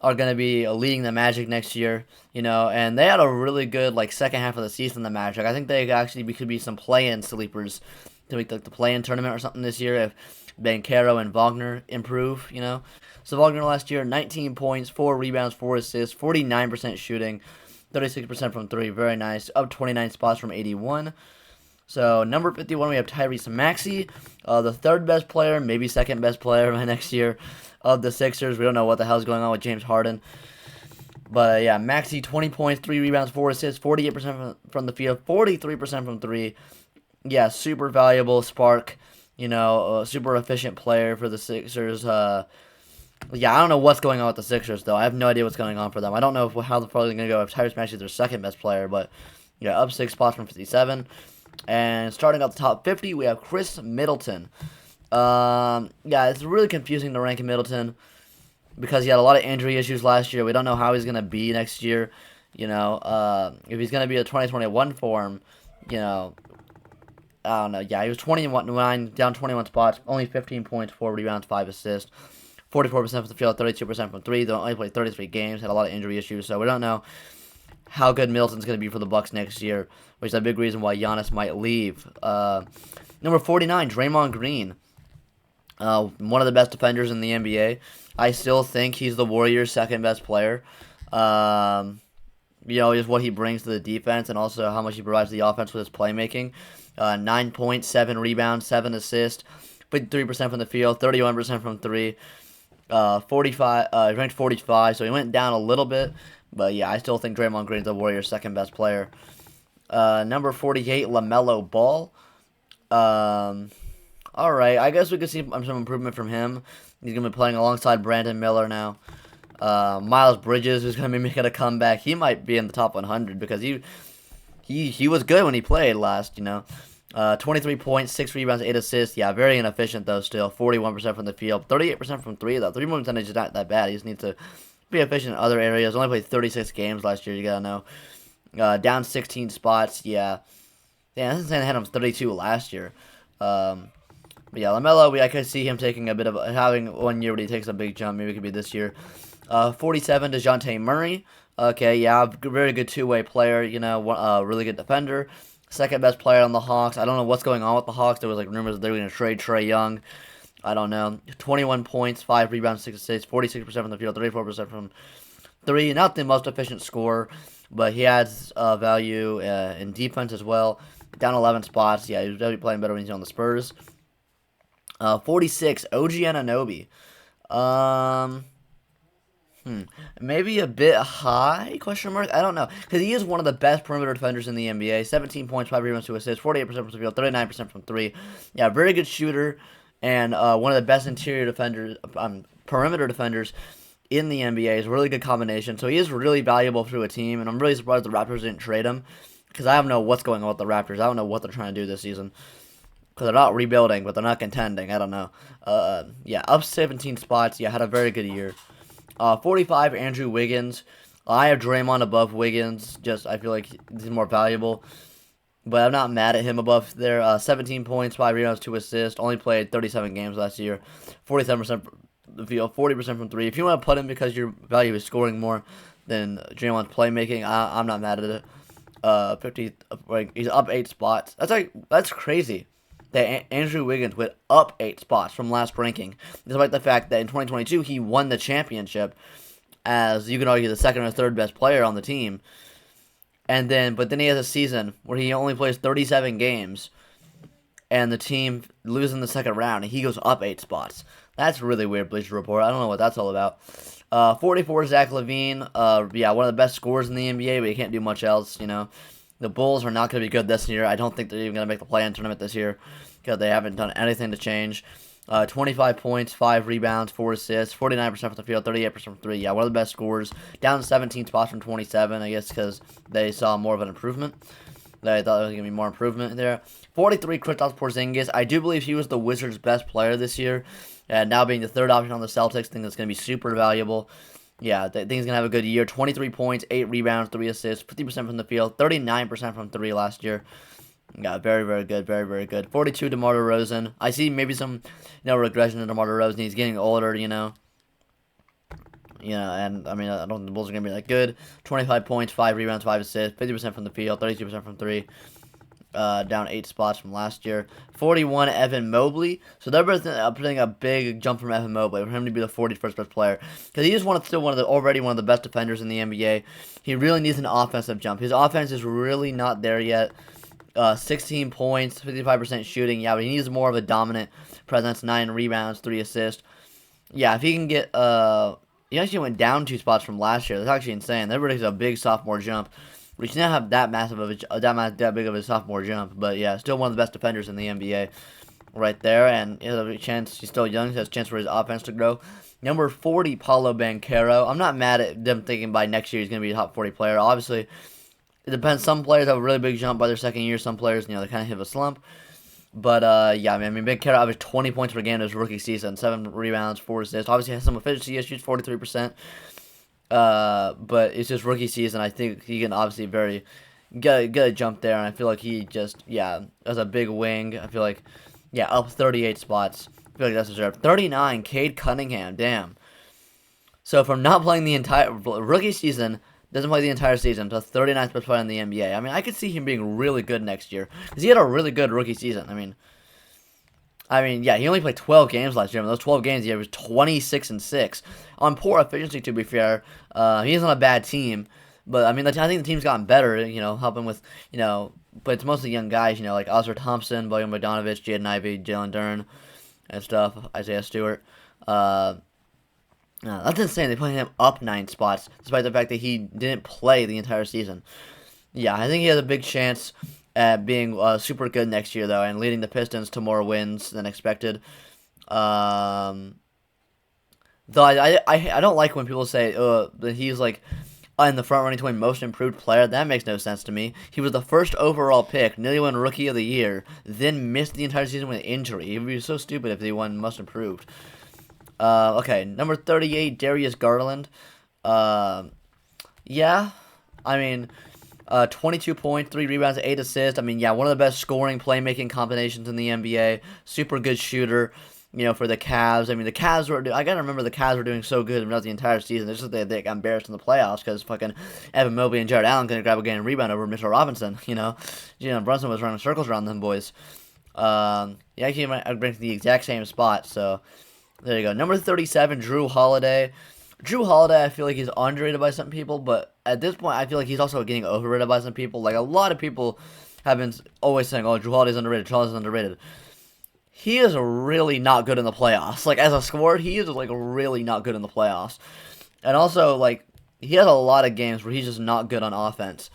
S1: are going to be leading the Magic next year, and they had a really good second half of the season, the Magic. I think they actually could be some play-in sleepers to make the play-in tournament or something this year if Banchero and Wagner improve, So Wagner last year, 19 points, 4 rebounds, 4 assists, 49% shooting, 36% from 3, very nice, up 29 spots from 81. So, number 51, we have Tyrese Maxey, the third best player, maybe second best player by next year of the Sixers. We don't know what the hell's going on with James Harden. But, yeah, Maxey, 20 points, 3 rebounds, 4 assists, 48% from the field, 43% from 3. Yeah, super valuable spark, a super efficient player for the Sixers. Yeah, I don't know what's going on with the Sixers, though. I have no idea what's going on for them. I don't know how they're probably going to go if Tyrese Maxey is their second best player, but, yeah, up 6 spots from 57. And starting out the top 50, we have Chris Middleton. Yeah, it's really confusing to rank Middleton. because he had a lot of injury issues last year. We don't know how he's going to be next year. If he's going to be a 2021 form, you know, I don't know. Yeah, he was 21, down 21 spots, only 15 points, 4 rebounds, 5 assists, 44% from the field, 32% from three. They only played 33 games, had a lot of injury issues, so we don't know how good Middleton's going to be for the Bucks next year, which is a big reason why Giannis might leave. Number 49, Draymond Green. One of the best defenders in the NBA. I still think he's the Warriors' second best player. Just what he brings to the defense and also how much he provides to the offense with his playmaking. 9 points, 7 rebounds, 7 assists, 53% from the field, 31% from three. 45. Ranked 45, so he went down a little bit. But yeah, I still think Draymond Green's the Warriors' second best player. Number 48, LaMelo Ball. All right, I guess we could see some improvement from him. He's gonna be playing alongside Brandon Miller now. Miles Bridges is gonna be making a comeback. He might be in the top 100 because he was good when he played last. 23 points, 6 rebounds, 8 assists. Yeah, very inefficient though. Still, 41% from the field, 38% from three though. 3-point percentage is not that bad. He just needs to be efficient in other areas. Only played 36 games last year. You gotta know. Down 16 spots. Yeah, that's insane. They had him 32 last year. But yeah, LaMelo, I could see him taking having 1 year where he takes a big jump. Maybe it could be this year. 47, DeJounte Murray. Okay, yeah, very good two-way player. Really good defender. Second best player on the Hawks. I don't know what's going on with the Hawks. There was rumors that they were going to trade Trae Young. I don't know. 21 points, 5 rebounds, 6 assists, 46% from the field, 34% from three. Not the most efficient scorer, but he adds value in defense as well. Down 11 spots. Yeah, he's definitely playing better when he's on the Spurs. 46, OG Anunoby. Maybe a bit high, question mark? I don't know. Because he is one of the best perimeter defenders in the NBA. 17 points, 5 rebounds, 2 assists, 48% from the field, 39% from three. Yeah, very good shooter. And one of the best perimeter defenders in the NBA. Is a really good combination. So he is really valuable to a team. And I'm really surprised the Raptors didn't trade him. Because I don't know what's going on with the Raptors. I don't know what they're trying to do this season. Because they're not rebuilding, but they're not contending. I don't know. Up 17 spots. Yeah, had a very good year. 45, Andrew Wiggins. I have Draymond above Wiggins. I feel like he's more valuable. But I'm not mad at him above there. 17 points, 5 rebounds, 2 assists. Only played 37 games last year. 47% from the field, 40% from three. If you want to put him because your value is scoring more than Draymond's playmaking, I'm not mad at it. He's up 8 spots. That's crazy. That Andrew Wiggins went up 8 spots from last ranking, despite the fact that in 2022 he won the championship as, you can argue, the second or third best player on the team. But then he has a season where he only plays 37 games, and the team loses in the second round, and he goes up 8 spots. That's really weird, Bleacher Report. I don't know what that's all about. 44, Zach LaVine. One of the best scorers in the NBA, but he can't do much else, The Bulls are not going to be good this year. I don't think they're even going to make the play-in tournament this year because they haven't done anything to change. 25 points, 5 rebounds, 4 assists, 49% from the field, 38% from three. Yeah, one of the best scorers. Down 17 spots from 27, I guess, because they saw more of an improvement. They thought there was going to be more improvement there. 43, Kristaps Porzingis. I do believe he was the Wizards' best player this year. And now being the third option on the Celtics, I think that's going to be super valuable. Yeah, I think he's going to have a good year. 23 points, 8 rebounds, 3 assists, 50% from the field, 39% from three last year. Yeah, very, very good, very, very good. 42, DeMar DeRozan. I see maybe some, regression in DeMar DeRozan. He's getting older, and I don't think the Bulls are going to be that good. 25 points, 5 rebounds, 5 assists, 50% from the field, 32% from three. Down 8 spots from last year. 41, Evan Mobley. So they're putting a big jump from Evan Mobley for him to be the 41st best player, because he is already one of the best defenders in the NBA. He really needs an offensive jump. His offense is really not there yet. 16 points, 55% shooting. Yeah, but he needs more of a dominant presence. 9 rebounds, 3 assists. Yeah, if he can get he actually went down 2 spots from last year. That's actually insane. That really is a big sophomore jump. We should not have that big of a sophomore jump, but yeah, still one of the best defenders in the NBA, right there. And he has a chance. He's still young. He has a chance for his offense to grow. Number 40, Paolo Banchero. I'm not mad at them thinking by next year he's going to be a top 40 player. Obviously, it depends. Some players have a really big jump by their second year. Some players, they kind of hit a slump. But yeah, I mean, Big Carrot averaged 20 points per game in his rookie season, 7 rebounds, 4 assists. Obviously, has some efficiency issues, 43%. But it's just rookie season. I think he can obviously get a jump there, and I feel like he just as a big wing. I feel like up 38 spots. I feel like that's deserved. 39, Cade Cunningham. Damn. So from not playing the entire rookie season, doesn't play the entire season, to 39th best player in the NBA. I mean, I could see him being really good next year because he had a really good rookie season. Yeah, he only played 12 games last year. In those 12 games, he was 26-6 on poor efficiency. To be fair, he's on a bad team, but I mean, I think the team's gotten better. Helping with but it's mostly young guys. Like Oscar Thompson, William Bogdanovich, Jaden Ivey, Jalen Duren, and stuff. Isaiah Stewart. That's insane. They put him up 9 spots, despite the fact that he didn't play the entire season. Yeah, I think he has a big chance at being super good next year, though, and leading the Pistons to more wins than expected. Though I don't like when people say that he's like in the front running to win most improved player. That makes no sense to me. He was the first overall pick, nearly won Rookie of the Year, then missed the entire season with injury. It would be so stupid if they won most improved. Okay, number 38, Darius Garland. Yeah, I mean, 22 points, 3 rebounds, 8 assists. I mean, yeah, one of the best scoring, playmaking combinations in the NBA. Super good shooter, for the Cavs. I mean, I gotta remember the Cavs were doing so good throughout the entire season. It's just that they got embarrassed in the playoffs because fucking Evan Mobley and Jared Allen couldn't grab a game and rebound over Mitchell Robinson, Brunson was running circles around them boys. Actually, I'd bring the exact same spot, so there you go. Number 37, Drew Holiday. Drew Holiday, I feel like he's underrated by some people, but at this point, I feel like he's also getting overrated by some people. Like, a lot of people have been always saying, oh, Drew Holiday's underrated, Drew Holiday's underrated. He is really not good in the playoffs. Like, as a scorer, he is, like, really not good in the playoffs. And also, like, he has a lot of games where he's just not good on offense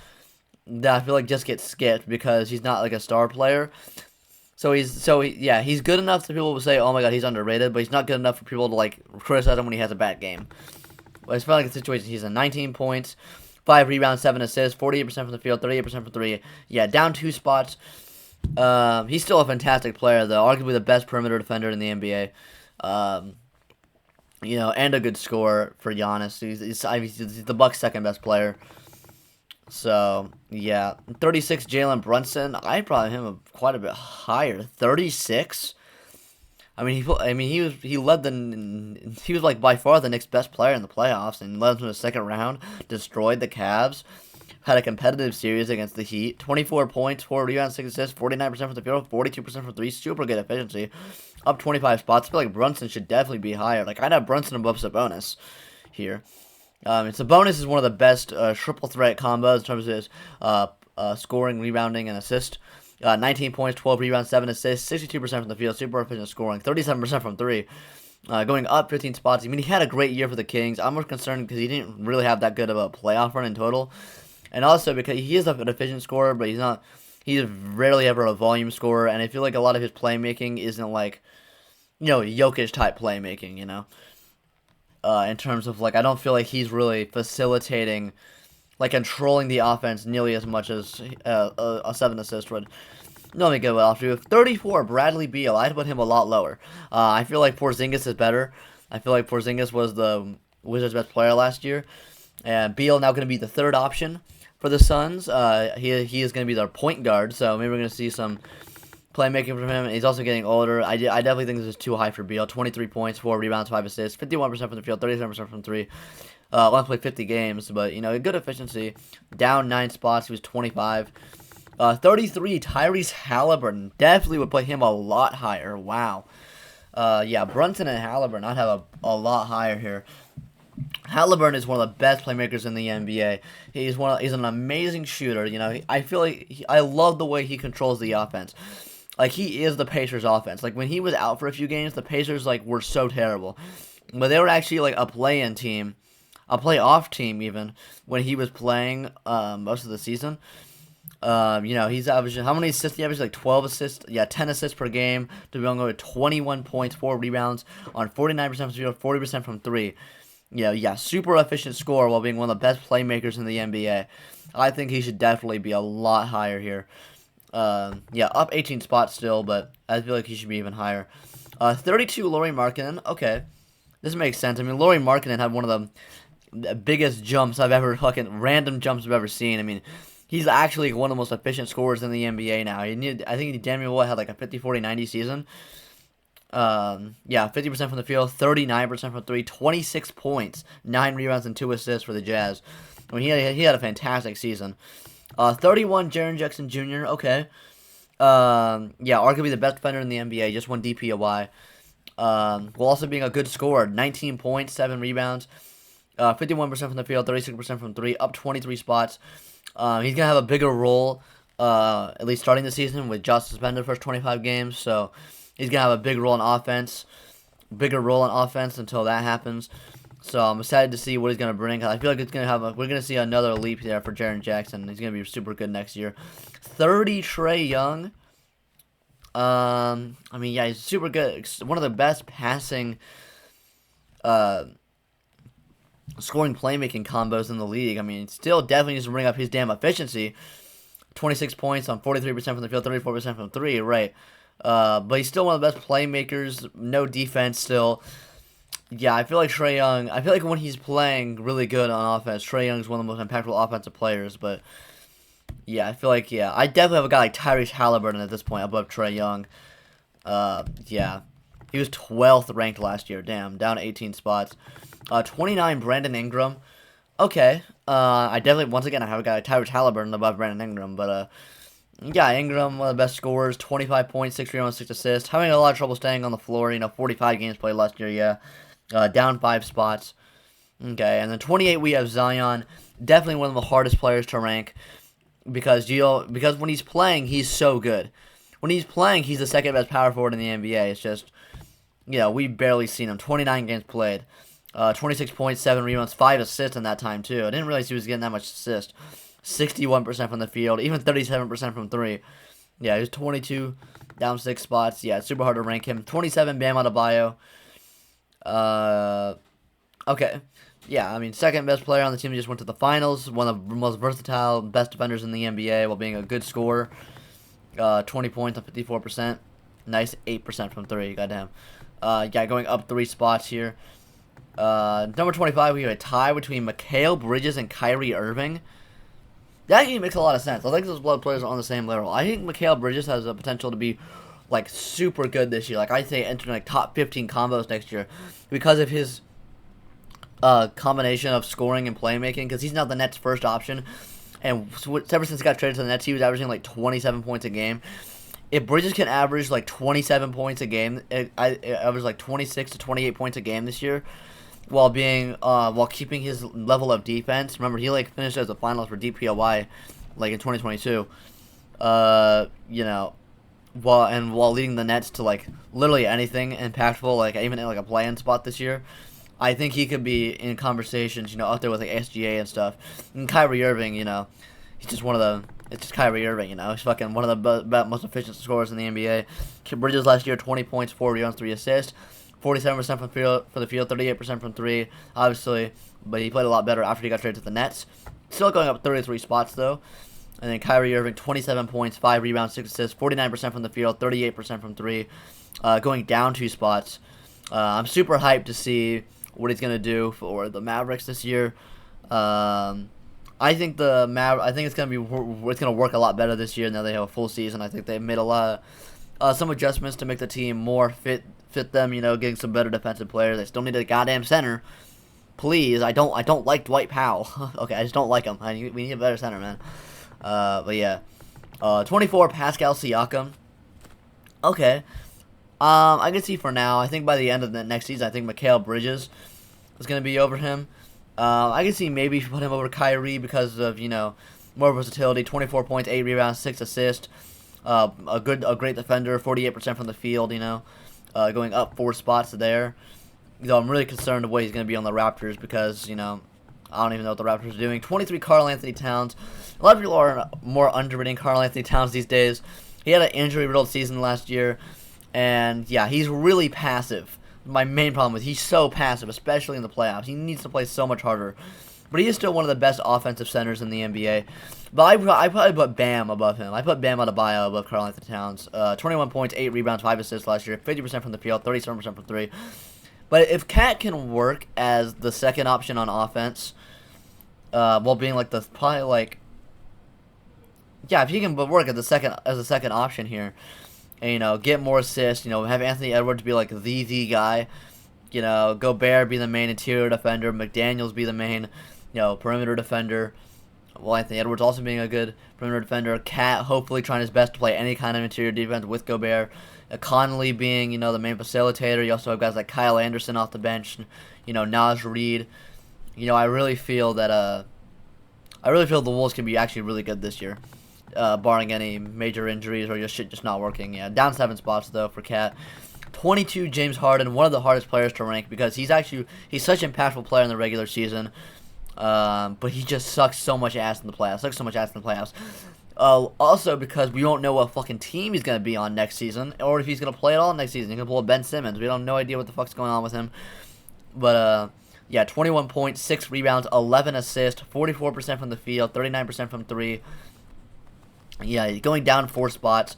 S1: that I feel like just get skipped because he's not, like, a star player. He's good enough that people will say, oh my god, he's underrated, but he's not good enough for people to, like, criticize him when he has a bad game. But it's like a situation, he's at 19 points, 5 rebounds, 7 assists, 48% from the field, 38% from 3. Yeah, down 2 spots. He's still a fantastic player, though, arguably the best perimeter defender in the NBA. And a good scorer for Giannis. He's the Bucks' second best player. So, yeah. 36, Jalen Brunson. I'd probably him quite a bit higher. 36? He was like by far the Knicks' best player in the playoffs and led them to the second round, destroyed the Cavs, had a competitive series against the Heat, 24 points, 4 rebounds, 6 assists, 49% from the field, 42% from 3, super good efficiency, up 25 spots. I feel like Brunson should definitely be higher. Like, I'd have Brunson above Sabonis here. Sabonis is one of the best triple threat combos in terms of his scoring, rebounding, and assist. 19 points, 12 rebounds, 7 assists, 62% from the field, super efficient scoring, 37% from 3, going up 15 spots. I mean, he had a great year for the Kings. I'm more concerned because he didn't really have that good of a playoff run in total. And also because he is an efficient scorer, but he's rarely ever a volume scorer, and I feel like a lot of his playmaking isn't like, Jokic-type playmaking, in terms of, like, I don't feel like he's really facilitating, like, controlling the offense nearly as much as a 7 assist would. Let me go off to 34, Bradley Beal. I'd put him a lot lower. I feel like Porzingis is better. I feel like Porzingis was the Wizards' best player last year. And Beal now going to be the third option for the Suns. He is going to be their point guard, so maybe we're going to see some playmaking from him. He's also getting older. I definitely think this is too high for Beal. 23 points, 4 rebounds, 5 assists, 51% from the field, 37% from 3. Only played 50 games, but, good efficiency. Down 9 spots. He was 25. 33, Tyrese Halliburton. Definitely would put him a lot higher. Wow. Brunson and Halliburton, I'd have a lot higher here. Halliburton is one of the best playmakers in the NBA. He's an amazing shooter. I feel like I love the way he controls the offense. Like, he is the Pacers' offense. Like, when he was out for a few games, the Pacers, like, were so terrible. But they were actually, like, a play-in team, a playoff team even, when he was playing most of the season. He's averaging, how many assists he averages? Like 12 assists, 10 assists per game, to be able to go to 21 points, 4 rebounds, on 49% from 0, 40% from 3. Super efficient scorer while being one of the best playmakers in the NBA. I think he should definitely be a lot higher here. Yeah, up 18 spots still, but I feel like he should be even higher. 32, Lauri Markkanen. Okay, this makes sense. I mean, Lauri Markkanen had one of the biggest jumps I've ever random jumps I've ever seen. I mean, he's actually one of the most efficient scorers in the NBA now. I think Damian Lillard had like a 50, 40, 90 season. Yeah, 50% from the field, 39% from three, 26 points, 9 rebounds, and 2 assists for the Jazz. I mean, he had a fantastic season. 31, Jaren Jackson Jr. Okay. Yeah, arguably the best defender in the NBA. Just won DPOY. While also being a good scorer, 19 points, 7 rebounds, 51% from the field, 36% from three, up 23 spots. He's gonna have a bigger role, at least starting the season with Josh suspended the first 25 games. So he's gonna have a big role in offense, bigger role in offense until that happens. So I'm excited to see what he's gonna bring. I feel like we're gonna see another leap there for Jaren Jackson. He's gonna be super good next year. 30, Trae Young. I mean, yeah, he's super good. One of the best passing, scoring playmaking combos in the league. I mean, still definitely needs to bring up his damn efficiency. 26 points on 43% from the field, 34% from three, right. But he's still one of the best playmakers. No defense still. Yeah, I feel like Trae Young, I feel like when he's playing really good on offense, Trae Young is one of the most impactful offensive players. But yeah, I feel like, yeah, I definitely have a guy like Tyrese Halliburton at this point above Trae Young. Yeah, he was 12th ranked last year. Damn, down 18 spots. 29, Brandon Ingram. Okay, I definitely, once again, I have a guy like Tyrese Halliburton above Brandon Ingram. But yeah, Ingram, one of the best scorers, 25 points, 6 rebounds, 6 assists. Having a lot of trouble staying on the floor. 45 games played last year. Yeah. Down 5 spots. Okay, and then 28 we have Zion. Definitely one of the hardest players to rank because when he's playing, he's so good. When he's playing, he's the second best power forward in the NBA. It's just, we've barely seen him. 29 games played. 26 points, 7 rebounds, 5 assists in that time too. I didn't realize he was getting that much assist. 61% from the field, even 37% from three. Yeah, he was 22, down 6 spots. Yeah, it's super hard to rank him. 27, Bam Adebayo. Okay. Yeah, I mean, second best player on the team. He just went to the finals. One of the most versatile, best defenders in the NBA while being a good scorer. 20 points on 54%. Nice 8% from three. Goddamn. Yeah, going up 3 spots here. Number 25, we have a tie between Mikal Bridges and Kyrie Irving. That actually makes a lot of sense. I think those blood players are on the same level. I think Mikal Bridges has the potential to be like super good this year. Like I'd say entering like top 15 combos next year because of his combination of scoring and playmaking. Because he's now the Nets' first option, and ever since he got traded to the Nets, he was averaging like 27 points a game. If Bridges can average like 27 points a game, I average like 26 to 28 points a game this year, while keeping his level of defense. Remember, he like finished as a finalist for DPOY, like in 2022. While leading the Nets to like literally anything impactful, like even in like a play-in spot this year, I think he could be in conversations, out there with like SGA and stuff. And Kyrie Irving, he's just it's just Kyrie Irving, he's fucking one of the most efficient scorers in the NBA. Bridges last year, 20 points, 4 rebounds, 3 assists, 47% from the field, 38% from three, obviously, but he played a lot better after he got traded to the Nets. Still going up 33 spots though. And then Kyrie Irving, 27 points, 5 rebounds, 6 assists, 49% from the field, 38% from three, going down 2 spots. I'm super hyped to see what he's gonna do for the Mavericks this year. I think it's gonna work a lot better this year now they have a full season. I think they've made a lot of some adjustments to make the team more fit them. Getting some better defensive players. They still need a goddamn center. Please, I don't like Dwight Powell. Okay, I just don't like him. We need a better center, man. But yeah, 24, Pascal Siakam. Okay, I can see for now. I think by the end of the next season, I think Mikal Bridges is going to be over him. I can see maybe put him over Kyrie because of more versatility. 24 points, 8 rebounds, 6 assists. A great defender. 48% from the field. Going up 4 spots there. I'm really concerned of what he's going to be on the Raptors because I don't even know what the Raptors are doing. 23, Karl Anthony Towns. A lot of people are more underrating Karl Anthony Towns these days. He had an injury-riddled season last year, and yeah, he's really passive. My main problem is he's so passive, especially in the playoffs. He needs to play so much harder. but he is still one of the best offensive centers in the NBA. But I probably put Bam above him. I put Bam Adebayo above Karl-Anthony Towns. 21 points, 8 rebounds, 5 assists last year, 50% from the field, 37% from 3. But if Cat can work as the second option on offense, while being like if he can work as a second option here, and get more assists, have Anthony Edwards be like the guy, Gobert be the main interior defender, McDaniels be the main, perimeter defender. Well, Anthony Edwards also being a good perimeter defender. Cat hopefully trying his best to play any kind of interior defense with Gobert. Connolly being, the main facilitator. You also have guys like Kyle Anderson off the bench. Naz Reid. I really feel that the Wolves can be actually really good this year, barring any major injuries or just shit just not working. Yeah, down 7 spots though for Cat. 22, James Harden, one of the hardest players to rank because he's such an impactful player in the regular season. But he just sucks so much ass in the playoffs. Also because we don't know what fucking team he's going to be on next season, or if he's going to play at all next season. He's going to pull a Ben Simmons. We don't have no idea what the fuck's going on with him. But, 21 points, 6 rebounds, 11 assists, 44% from the field, 39% from 3. Yeah, he's going down 4 spots.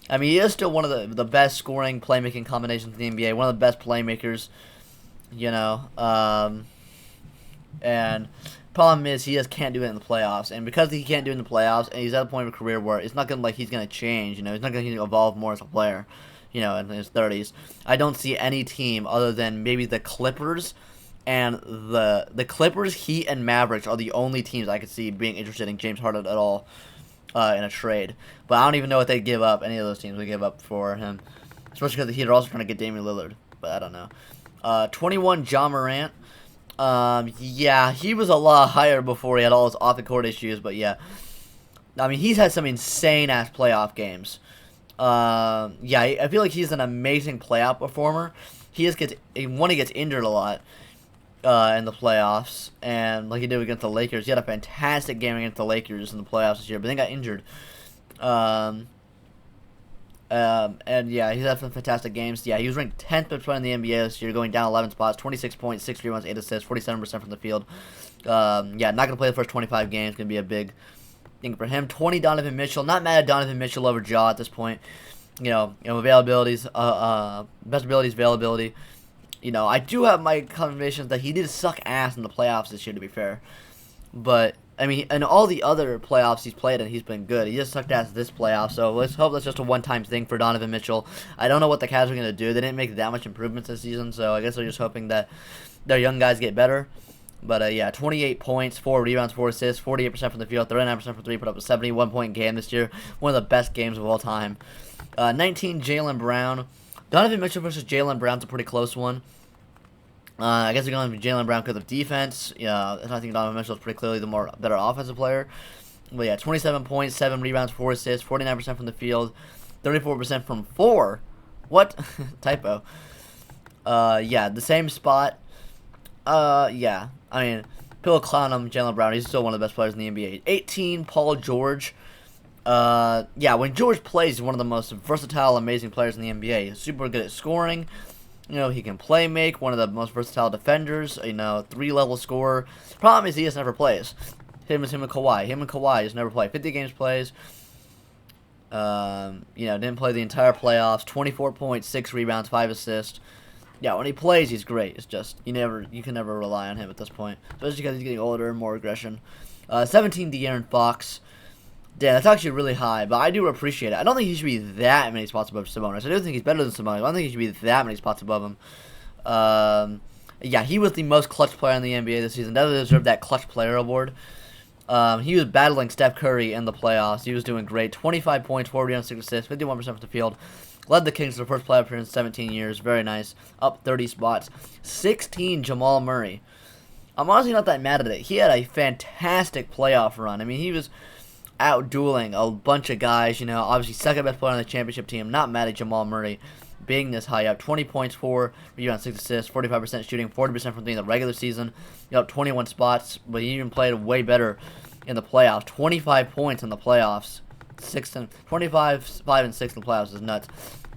S1: I mean, he is still one of the best scoring playmaking combinations in the NBA, one of the best playmakers, and problem is he just can't do it in the playoffs. And because he can't do it in the playoffs, and he's at a point of his career where it's not going to he's going to change. He's not going to evolve more as a player, in his 30s. I don't see any team other than maybe the Clippers. And the Clippers, Heat, and Mavericks are the only teams I could see being interested in James Harden at all in a trade. But I don't even know what they'd give up. Any of those teams would give up for him. Especially because the Heat are also trying to get Damian Lillard. But I don't know. 21, Ja Morant. He was a lot higher before he had all his off-the-court issues, but yeah. I mean, he's had some insane-ass playoff games. I feel like he's an amazing playoff performer. He gets injured a lot in the playoffs, and like he did against the Lakers. He had a fantastic game against the Lakers in the playoffs this year, but then got injured. He's had some fantastic games. Yeah, he was ranked 10th best player in the NBA this year, going down 11 spots, 26 points, 6 rebounds, 8 assists, 47% from the field. Not going to play the first 25 games. Going to be a big thing for him. 20, Donovan Mitchell. Not mad at Donovan Mitchell over Ja at this point. Availabilities, best abilities, availability. I do have my confirmations that he did suck ass in the playoffs this year, to be fair. But I mean, in all the other playoffs he's played in, he's been good. He just sucked ass this playoff, so let's hope that's just a one-time thing for Donovan Mitchell. I don't know what the Cavs are going to do. They didn't make that much improvements this season, so I guess they're just hoping that their young guys get better. But, 28 points, 4 rebounds, 4 assists, 48% from the field, 39% from 3, put up a 71-point game this year. One of the best games of all time. 19, Jaylen Brown. Donovan Mitchell versus Jaylen Brown's a pretty close one. I guess we're going with Jaylen Brown because of defense. I think Donovan Mitchell is pretty clearly the better offensive player. But 27 points, 7 rebounds, 4 assists, 49% from the field, 34% from 4. What? Typo. The same spot. I mean, people clown him, Jaylen Brown. He's still one of the best players in the NBA. 18, Paul George. When George plays, he's one of the most versatile, amazing players in the NBA. He's super good at scoring. He can play make, one of the most versatile defenders, 3-level scorer. Problem is he just never plays. Him and Kawhi. Him and Kawhi just never play. 50 games plays. Didn't play the entire playoffs. 24 points, 6 rebounds, 5 assists. Yeah, when he plays, he's great. It's just, you can never rely on him at this point. Especially because he's getting older and more aggression. 17, De'Aaron Fox. Damn, that's actually really high, but I do appreciate it. I don't think he should be that many spots above Sabonis. I do think he's better than Sabonis. I don't think he should be that many spots above him. He was the most clutch player in the NBA this season. Definitely deserved that clutch player award. He was battling Steph Curry in the playoffs. He was doing great. 25 points, 4 rebounds, 6 assists, 51% from the field. Led the Kings to the first playoff appearance in 17 years. Very nice. Up 30 spots. 16, Jamal Murray. I'm honestly not that mad at it. He had a fantastic playoff run. I mean, he was out-dueling a bunch of guys, obviously second best player on the championship team. Not mad at Jamal Murray being this high up. 20 points, 4 rebounds, 6 assists, 45% shooting, 40% from the regular season. 21 spots, but he even played way better in the playoffs. 25 points in the playoffs. 25, 5, and 6 in the playoffs is nuts.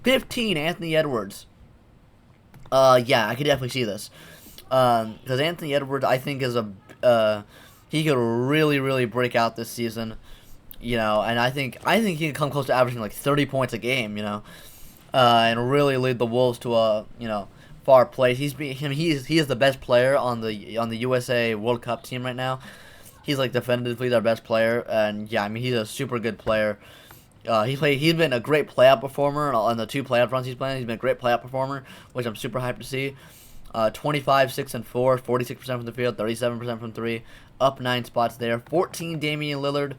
S1: 15, Anthony Edwards. I could definitely see this. Because Anthony Edwards, I think, is he could really break out this season. And I think he can come close to averaging like 30 points a game. And really lead the Wolves to a far place. He is the best player on the USA World Cup team right now. He's like definitively their best player, and yeah, I mean he's a super good player. He's been a great playoff performer on the 2 playoff runs he's playing. He's been a great playoff performer, which I'm super hyped to see. 25, 6 and 4, 46% from the field, 37% from 3, up 9 spots there. 14 Damian Lillard.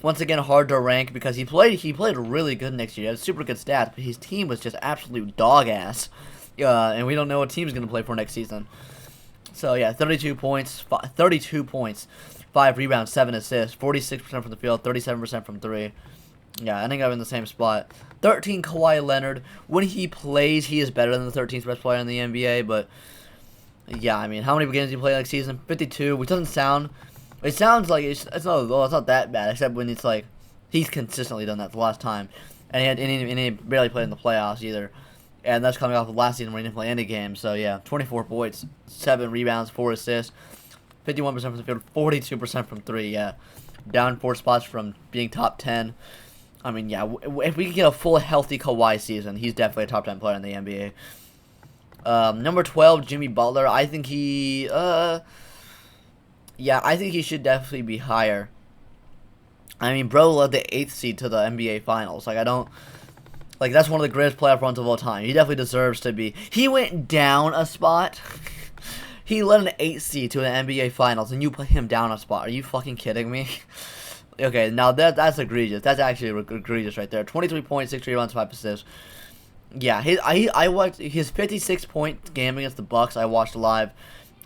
S1: Once again, hard to rank because he played really good next year. He had super good stats, but his team was just absolute dog ass. And we don't know what team's going to play for next season. So yeah, 32 points, 5 rebounds, 7 assists, 46% from the field, 37% from 3. Yeah, I think I'm in the same spot. 13 Kawhi Leonard. When he plays, he is better than the 13th best player in the NBA. But yeah, I mean, how many games did he play next season? 52, which doesn't sound. It sounds like it's not that bad, except when it's like he's consistently done that the last time, and he barely played in the playoffs either, and that's coming off of last season where he didn't play any games. So yeah, 24 points, 7 rebounds, 4 assists, 51% from the field, 42% from 3. Yeah, down 4 spots from being top 10. I mean, yeah, if we can get a full healthy Kawhi season, he's definitely a top 10 player in the NBA. Number 12, Jimmy Butler. I think he. Yeah, I think he should definitely be higher. I mean, bro led the 8th seed to the NBA Finals. That's one of the greatest playoff runs of all time. He definitely deserves to be. He went down a spot. He led an 8th seed to an NBA Finals, and you put him down a spot. Are you fucking kidding me? Okay, now that's egregious. That's actually egregious right there. 23 points, 6 rebounds, 5 assists. Yeah, I watched his 56-point game against the Bucks. I watched live.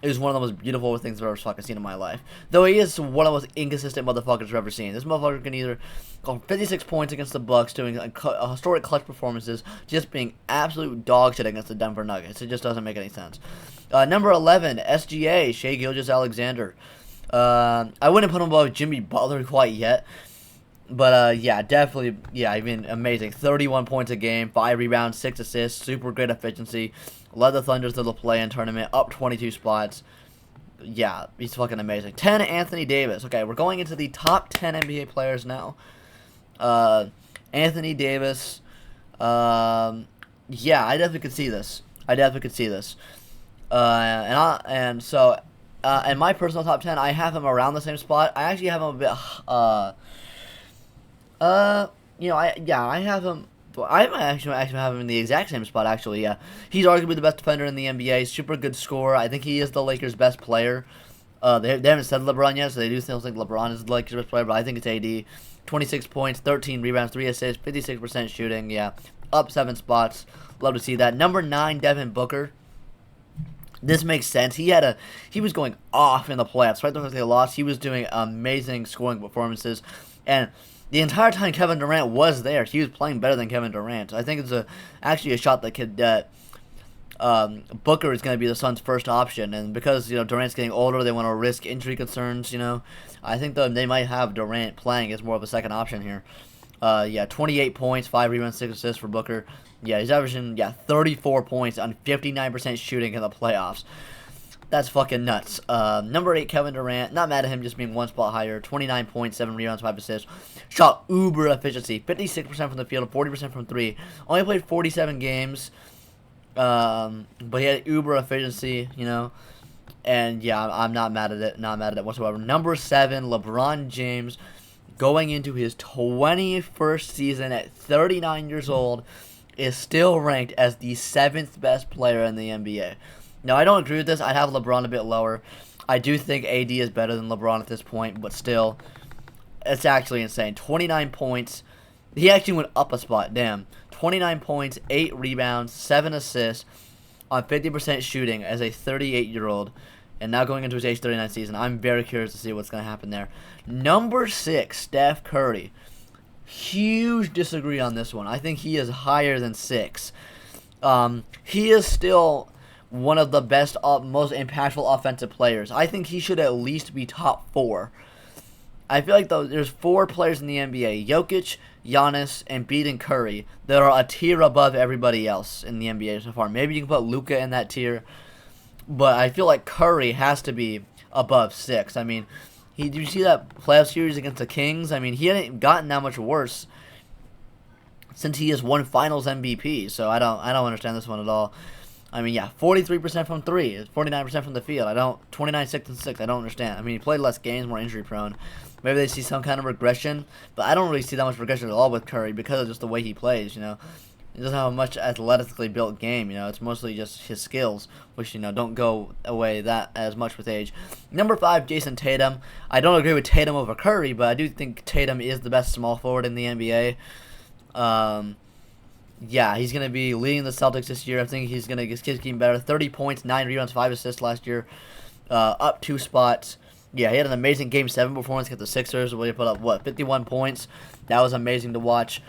S1: It was one of the most beautiful things I've ever fucking seen in my life. Though he is one of the most inconsistent motherfuckers I've ever seen. This motherfucker can either go 56 points against the Bucks, doing historic clutch performances, just being absolute dog shit against the Denver Nuggets. It just doesn't make any sense. Number 11, SGA, Shai Gilgeous-Alexander. I wouldn't put him above Jimmy Butler quite yet. But, yeah, definitely, yeah, I mean, amazing. 31 points a game, 5 rebounds, 6 assists, super great efficiency. Led the Thunder to the play-in tournament, up 22 spots. Yeah, he's fucking amazing. 10, Anthony Davis. Okay, we're going into the top 10 NBA players now. Anthony Davis. Yeah, I definitely could see this. In my personal top 10, I have him around the same spot. I actually have him a bit, I have him. I might actually have him in the exact same spot. Actually, yeah, he's arguably the best defender in the NBA. Super good scorer. I think he is the Lakers' best player. They haven't said LeBron yet, so they do still think LeBron is the Lakers' best player. But I think it's AD. 26 points, 13 rebounds, 3 assists, 56% shooting. Yeah, up 7 spots. Love to see that. Number 9, Devin Booker. This makes sense. He was going off in the playoffs. Right after they lost, he was doing amazing scoring performances, and the entire time Kevin Durant was there, he was playing better than Kevin Durant. I think it's actually a shot that Booker is going to be the Suns' first option, and because Durant's getting older, they want to risk injury concerns. I think they might have Durant playing as more of a second option here. 28 points, 5 rebounds, 6 assists for Booker. Yeah, he's averaging 34 points on 59% shooting in the playoffs. That's fucking nuts. Number 8, Kevin Durant. Not mad at him just being 1 spot higher. 29 points, 7 rebounds, 5 assists. Shot uber efficiency. 56% from the field, 40% from 3. Only played 47 games. But he had uber efficiency, And yeah, I'm not mad at it. Not mad at it whatsoever. Number 7, LeBron James. Going into his 21st season at 39 years old. Is still ranked as the 7th best player in the NBA. Now, I don't agree with this. I'd have LeBron a bit lower. I do think AD is better than LeBron at this point, but still, it's actually insane. 29 points. He actually went up a spot. Damn. 29 points, 8 rebounds, 7 assists on 50% shooting as a 38-year-old. And now going into his age 39 season. I'm very curious to see what's going to happen there. Number 6, Steph Curry. Huge disagree on this one. I think he is higher than 6. He is still one of the best, most impactful offensive players. I think he should at least be top 4. I feel like there's 4 players in the NBA, Jokic, Giannis, Embiid, and Curry, that are a tier above everybody else in the NBA so far. Maybe you can put Luka in that tier. but I feel like Curry has to be above 6. I mean, did you see that playoff series against the Kings? I mean, he hadn't gotten that much worse since he has won Finals MVP. So I don't understand this one at all. I mean, yeah, 43% from 3, 49% from the field. 29, 6, and 6. I don't understand. I mean, he played less games, more injury prone. Maybe they see some kind of regression, but I don't really see that much regression at all with Curry because of just the way he plays. He doesn't have a much athletically built game. It's mostly just his skills, which don't go away that as much with age. Number 5, Jason Tatum. I don't agree with Tatum over Curry, but I do think Tatum is the best small forward in the NBA. Yeah, he's going to be leading the Celtics this year. I think he's going to keep getting better. 30 points, 9 rebounds, 5 assists last year. Up 2 spots. Yeah, he had an amazing Game 7 performance against the Sixers where he put up, 51 points. That was amazing to watch.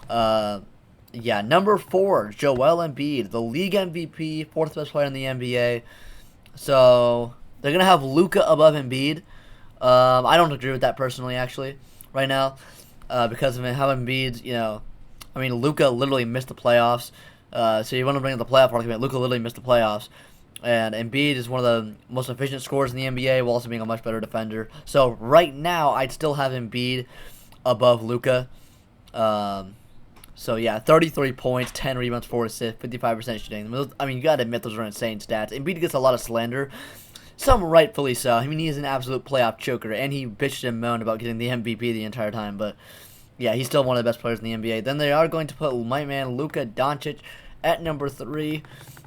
S1: Yeah, number 4, Joel Embiid, the league MVP, 4th best player in the NBA. So, they're going to have Luka above Embiid. I don't agree with that personally, actually, right now. Because of how Embiid's, I mean, Luka literally missed the playoffs. So you want to bring up the playoff argument. Luka literally missed the playoffs. And Embiid is one of the most efficient scorers in the NBA while also being a much better defender. So right now, I'd still have Embiid above Luka. So yeah, 33 points, 10 rebounds, 4 assists, 55% shooting. I mean, you got to admit those are insane stats. Embiid gets a lot of slander. Some rightfully so. I mean, he is an absolute playoff choker, and he bitched and moaned about getting the MVP the entire time. But yeah, he's still one of the best players in the NBA. Then they are going to put my man Luka Doncic at number 3.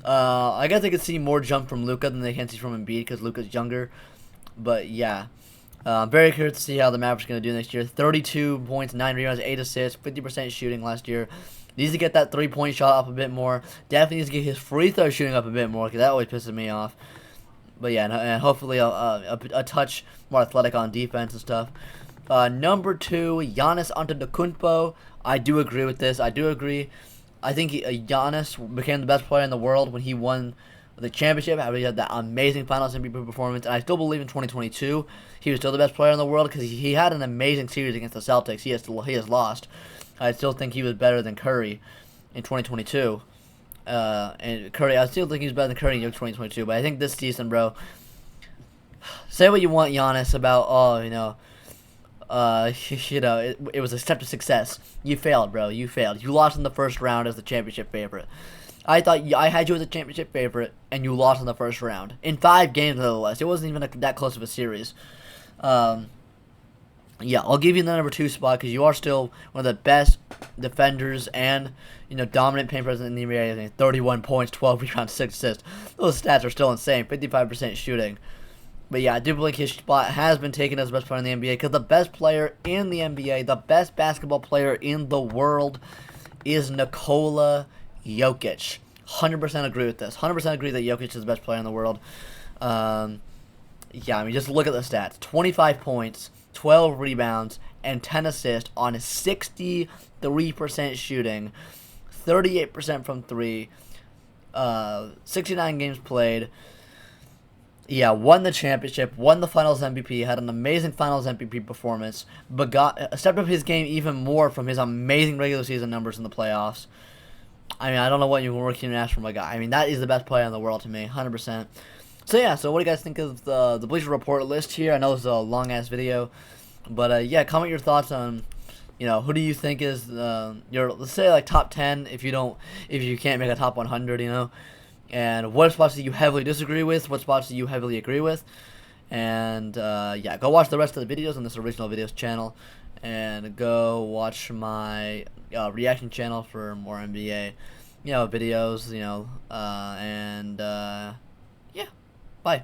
S1: I guess they could see more jump from Luka than they can see from Embiid because Luka's younger. But yeah, I'm very curious to see how the Mavericks are going to do next year. 32 points, 9 rebounds, 8 assists, 50% shooting last year. Needs to get that 3-point shot up a bit more. Definitely needs to get his free throw shooting up a bit more because that always pisses me off. But yeah, and hopefully a touch more athletic on defense and stuff. Number 2, Giannis Antetokounmpo. I do agree with this. I do agree. I think Giannis became the best player in the world when he won the championship. He had that amazing Finals MVP performance, and I still believe in 2022 he was still the best player in the world because he had an amazing series against the Celtics. He has lost. I still think he was better than Curry in 2022. And Curry, I still think he was better than Curry in 2022. But I think this season, bro, say what you want, Giannis, about it was a step to success. You failed, bro. You failed. You lost in the first round as the championship favorite. I thought I had you as a championship favorite, and you lost in the first round in 5 games, nonetheless. It wasn't even that close of a series. Yeah, I'll give you the number 2 spot because you are still one of the best defenders and dominant paint presence in the NBA. 31 points, 12 rebounds, 6 assists. Those stats are still insane. 55% shooting. But yeah, I do believe his spot has been taken as the best player in the NBA because the best player in the NBA, the best basketball player in the world, is Nikola Jokic. 100% agree with this. 100% agree that Jokic is the best player in the world. Yeah, I mean, just look at the stats. 25 points, 12 rebounds, and 10 assists on 63% shooting, 38% from 3, 69 games played. Yeah, won the championship, won the Finals MVP, had an amazing Finals MVP performance, but stepped up his game even more from his amazing regular season numbers in the playoffs. I mean, I don't know what you were can ask from a guy. I mean, that is the best player in the world to me, 100%. So yeah, so what do you guys think of the Bleacher Report list here? I know it's a long-ass video, but yeah, comment your thoughts on, who do you think is your, let's say, like, top 10 if you can't make a top 100, and what spots do you heavily disagree with, what spots do you heavily agree with, and yeah, go watch the rest of the videos on this original videos channel, and go watch my reaction channel for more NBA, videos, and yeah, bye.